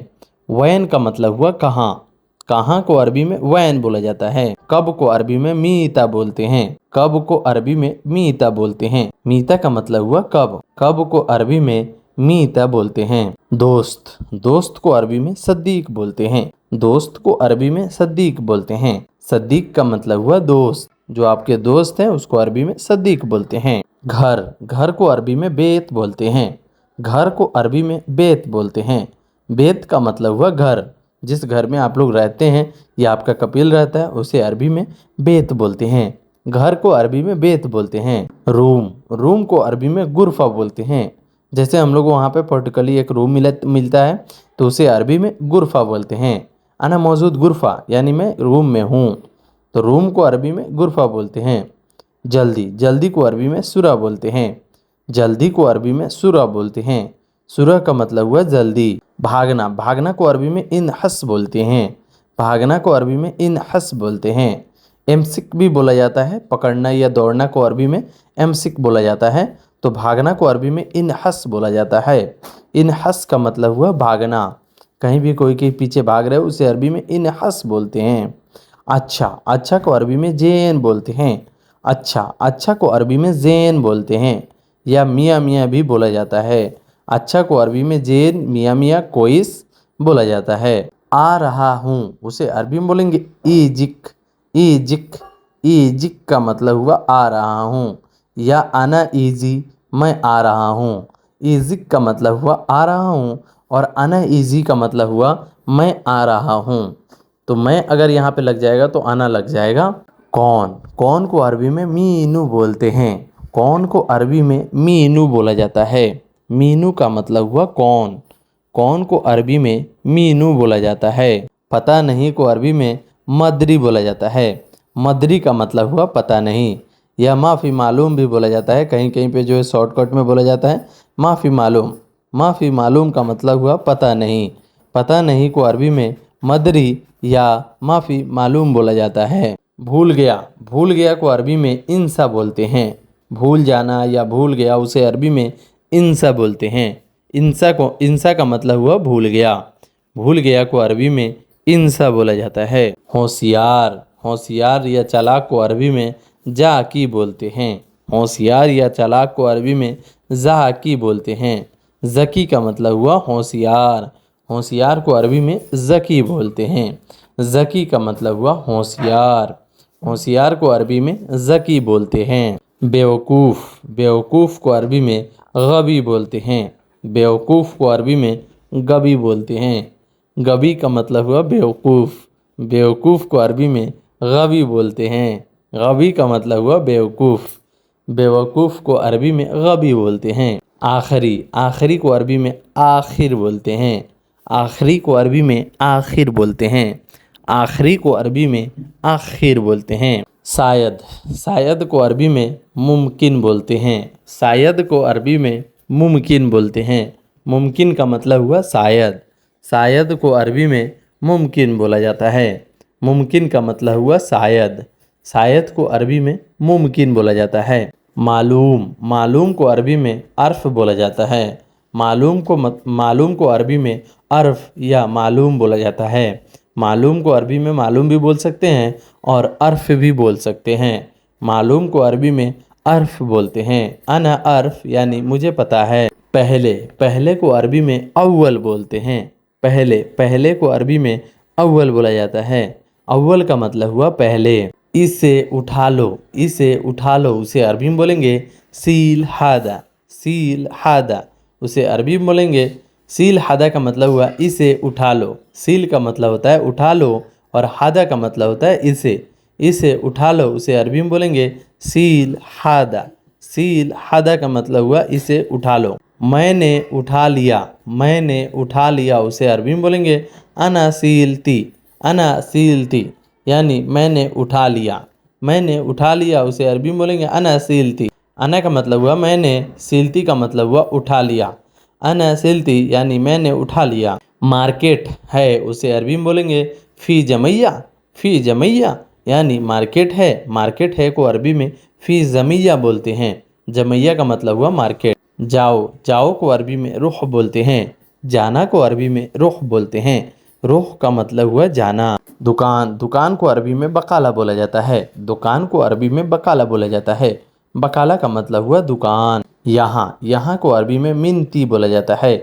वैन का मतलब हुआ कहाँ। कहाँ को अरबी में वैन बोला जाता है। कब को अरबी में मीता बोलते हैं। कब को अरबी में मीता बोलते हैं। मीता का मतलब हुआ कब। कब को अरबी में मीता बोलते हैं। दोस्त, दोस्त को अरबी में सद्दीक बोलते हैं। दोस्त को अरबी में सद्दीक बोलते हैं। सद्दीक का मतलब हुआ दोस्त। जो आपके दोस्त हैं उसको अरबी में सद्दीक बोलते हैं। घर, घर को अरबी में बेत बोलते हैं। घर को अरबी में बेत बोलते हैं। बेत का मतलब हुआ घर। जिस घर में आप लोग रहते हैं या आपका कपिल रहता है, उसे अरबी में बेत बोलते हैं। घर को अरबी में बेत बोलते हैं। रूम, रूम को अरबी में गुरफा बोलते हैं। जैसे हम लोग वहाँ पे पर्टिकुलरली एक रूम मिलता है, तो उसे अरबी में गुरफा बोलते हैं। अना मौजूद गुरफा यानी मैं रूम में हूँ, तो रूम को अरबी में गुरफा बोलते हैं। जल्दी, जल्दी को अरबी में सुरा बोलते हैं। जल्दी को अरबी में सुरा बोलते हैं। सुरा का मतलब हुआ जल्दी। भागना, भागना को अरबी में इन हस बोलते हैं। भागना को अरबी में इन हस बोलते हैं। एमसिक भी बोला जाता है। पकड़ना या दौड़ना को अरबी में एमसिक बोला जाता है, तो भागना को अरबी में इन हस बोला जाता है। इन हस का मतलब हुआ भागना। कहीं भी कोई के पीछे भाग रहे हो उसे अरबी में इन हस बोलते हैं। अच्छा, अच्छा को अरबी में जैन बोलते हैं। अच्छा, अच्छा को अरबी में जैन बोलते हैं, या मियाँ मियाँ भी बोला जाता है। अच्छा को अरबी में जैन, मियाँ मियाँ, कोइस बोला जाता है। आ रहा हूँ उसे अरबी में बोलेंगे ईजिक। ईजिक, ईजिक का मतलब हुआ आ रहा हूँ, या आना ईजी, मैं आ रहा हूँ। ईजिक का मतलब हुआ आ रहा हूँ और आना ईजी का मतलब हुआ मैं आ रहा हूँ। तो मैं अगर यहाँ पे लग जाएगा तो आना लग जाएगा। कौन, कौन को अरबी में मीनू बोलते हैं। कौन को अरबी में मीनू बोला जाता है। मीनू का मतलब हुआ कौन। कौन को अरबी में मीनू बोला जाता है। पता नहीं को अरबी में मदरी बोला जाता है। मदरी का मतलब हुआ पता नहीं, या माफ़ी मालूम भी बोला जाता है। कहीं कहीं पे जो है शॉर्टकट में बोला जाता है माफ़ी मालूम। माफ़ी मालूम का मतलब हुआ पता नहीं। पता नहीं को अरबी में मदरी या माफ़ी मालूम बोला जाता है। भूल गया, भूल गया को अरबी में इंसा बोलते हैं। भूल जाना या भूल गया उसे अरबी में इंसा बोलते हैं। इंसा का मतलब हुआ भूल गया। भूल गया को अरबी में इंसा बोला जाता है। होशियार, होशियार या चालाक को अरबी में जाकी बोलते हैं। होशियार या चालाक को अरबी में जाकी बोलते हैं। ज़की का मतलब हुआ होशियार। होशियार को अरबी में ज़की बोलते हैं। ज़की का मतलब हुआ होशियार। होशियार को अरबी में ज़की बोलते हैं। बेवकूफ़, बेवकूफ़ को अरबी में गबी बोलते हैं। बेवकूफ़ को अरबी में गबी बोलते हैं। गबी का मतलब हुआ बेवकूफ़। बेवकूफ़ को अरबी में गबी बोलते हैं। गबी का मतलब हुआ बेवकूफ़। बेवकूफ़ को अरबी में गबी बोलते हैं। आखिरी, आखिरी को अरबी में आखिर बोलते हैं। आखिरी को अरबी में आखिर बोलते हैं। आखिरी को अरबी में आखिर बोलते हैं। शायद, शायद को अरबी में मुमकिन बोलते हैं। शायद को अरबी में मुमकिन बोलते हैं। मुमकिन का मतलब हुआ शायद। शायद को अरबी में मुमकिन बोला जाता है। मुमकिन का मतलब हुआ शायद। शायद को अरबी में मुमकिन बोला जाता है। मालूम, मालूम को अरबी में अर्फ बोला जाता है। मालूम को अरबी में अर्फ या मालूम बोला जाता है। मालूम को अरबी में मालूम भी बोल सकते हैं और अर्फ भी बोल सकते हैं। मालूम को अरबी में अर्फ बोलते हैं। अना अर्फ यानी मुझे पता है। पहले, पहले को अरबी में अव्वल बोलते हैं। पहले, पहले को अरबी में अव्वल बोला जाता है। अव्वल का मतलब हुआ पहले। इसे उठा लो, इसे उठा लो, उसे अरबी में बोलेंगे सील हादा। सील हादा, उसे अरबी में बोलेंगे सील हादा का मतलब हुआ इसे उठा लो। सील का मतलब होता है उठा लो और हादा का मतलब होता है इसे। इसे उठा लो, उसे अरबी में बोलेंगे सील हादा। सील हादा का मतलब हुआ इसे उठा लो। मैंने उठा लिया, मैंने उठा लिया, उसे अरबी में बोलेंगे अना सीलती। अना सीलती यानी मैंने उठा लिया। मैंने उठा लिया, उसे अरबी में बोलेंगे अना सीलती। अना का मतलब हुआ मैंने, सीलती का मतलब हुआ उठा लिया। अना सीलती यानी मैंने उठा लिया। मार्केट है, उसे अरबी में बोलेंगे फ़ी जमैया। फ़ी जमैया यानी मार्केट है। मार्केट है को अरबी में फ़ी जमैया बोलते हैं। जमैया का मतलब हुआ मार्केट। जाओ, जाओ को अरबी में रुख बोलते हैं। जाना को अरबी में रुख बोलते हैं। रुख का मतलब हुआ जाना। दुकान, दुकान को अरबी में बकाला बोला जाता है। दुकान को अरबी में बकाला बोला जाता है। बकाला का मतलब हुआ दुकान। यहाँ, यहाँ को अरबी में मिनती बोला जाता है।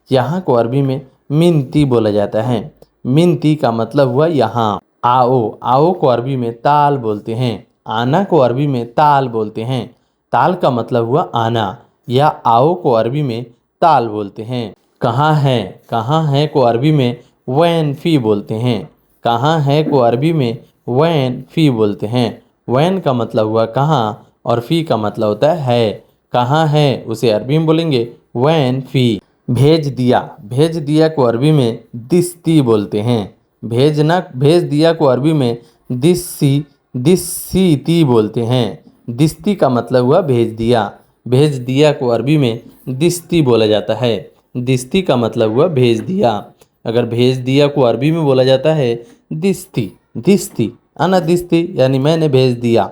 यहाँ को अरबी में मिनती बोला जाता है। मिनती का मतलब हुआ यहाँ। आओ, आओ को अरबी में ताल बोलते हैं। आना को अरबी में ताल बोलते हैं। ताल का मतलब हुआ आना या आओ को अरबी में ताल बोलते हैं। कहाँ है, कहाँ है को अरबी में वैन फ़ी बोलते हैं। कहाँ है को अरबी में वैन फ़ी बोलते हैं। वैन का मतलब हुआ कहाँ और फ़ी का मतलब होता है। कहाँ है उसे अरबी में बोलेंगे वैन फ़ी। भेज दिया, भेज दिया को अरबी में दिस्ती बोलते हैं। भेजना, भेज दिया को अरबी में दिस्सी, दिस्सीती बोलते हैं। दिस्ती का मतलब हुआ भेज दिया। भेज दिया को अरबी में दिस्ती बोला जाता है। दिस्ती का मतलब हुआ भेज दिया। अगर भेज दिया को अरबी में बोला जाता है दिस्ती। दिस्ती, अना दिस्ती यानी मैंने भेज दिया,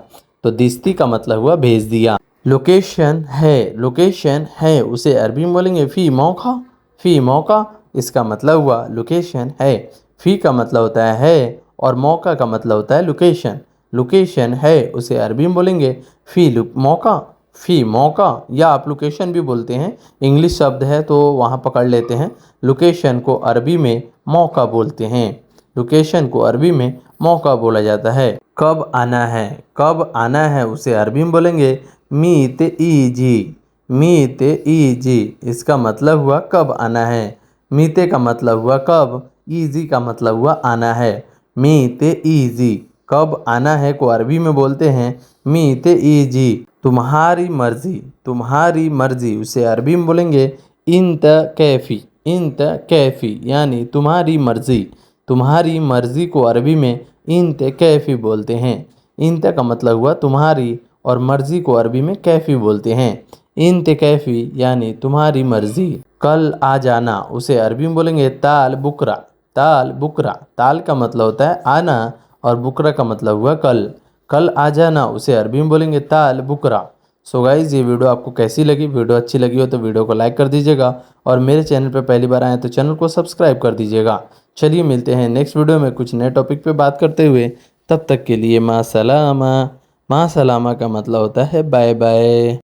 तो दिस्ती का मतलब हुआ भेज दिया। लोकेशन है, लोकेशन है, उसे अरबी में बोलेंगे फ़ी मौका। फ़ी मौका इसका मतलब हुआ लोकेशन है। फ़ी का मतलब होता है और मौका का मतलब होता है लोकेशन। लोकेशन है, उसे अरबी में बोलेंगे फ़ी मौका। फ़ी मौका या आप लोकेशन भी बोलते हैं, इंग्लिश शब्द है तो वहाँ पकड़ लेते हैं। लोकेशन को अरबी में मौका बोलते हैं। लोकेशन को अरबी में मौका बोला जाता है। कब आना है, कब आना है, उसे अरबी में बोलेंगे मीत ईजी। मीत ईजी इसका मतलब हुआ कब आना है। मीते का मतलब हुआ कब, ईजी का मतलब हुआ आना है। मीत ईजी, कब आना है को अरबी में बोलते हैं मीत ईजी। तुम्हारी मर्जी, तुम्हारी मर्जी, उसे अरबी में बोलेंगे इंत कैफ़ी। इंत कैफ़ी यानी तुम्हारी मर्जी। तुम्हारी मर्जी को अरबी में इंत कैफ़ी बोलते हैं। इंत का मतलब हुआ तुम्हारी और मर्जी को अरबी में कैफ़ी बोलते हैं। इंत कैफ़ी यानी तुम्हारी मर्जी। कल आ जाना, उसे अरबी में बोलेंगे ताल बुकरा। ताल बुकरा, ताल का मतलब होता है आना और बुकरा का मतलब हुआ कल। कल आ जाना, उसे अरबी में बोलेंगे ताल बुकरा। सो गाइज़, ये वीडियो आपको कैसी लगी? वीडियो अच्छी लगी हो तो वीडियो को लाइक कर दीजिएगा और मेरे चैनल पर पहली बार आए तो चैनल को सब्सक्राइब कर दीजिएगा। चलिए मिलते हैं नेक्स्ट वीडियो में कुछ नए टॉपिक पे बात करते हुए। तब तक के लिए माँ सलामा। माँ सलामा का मतलब होता है बाय बाय।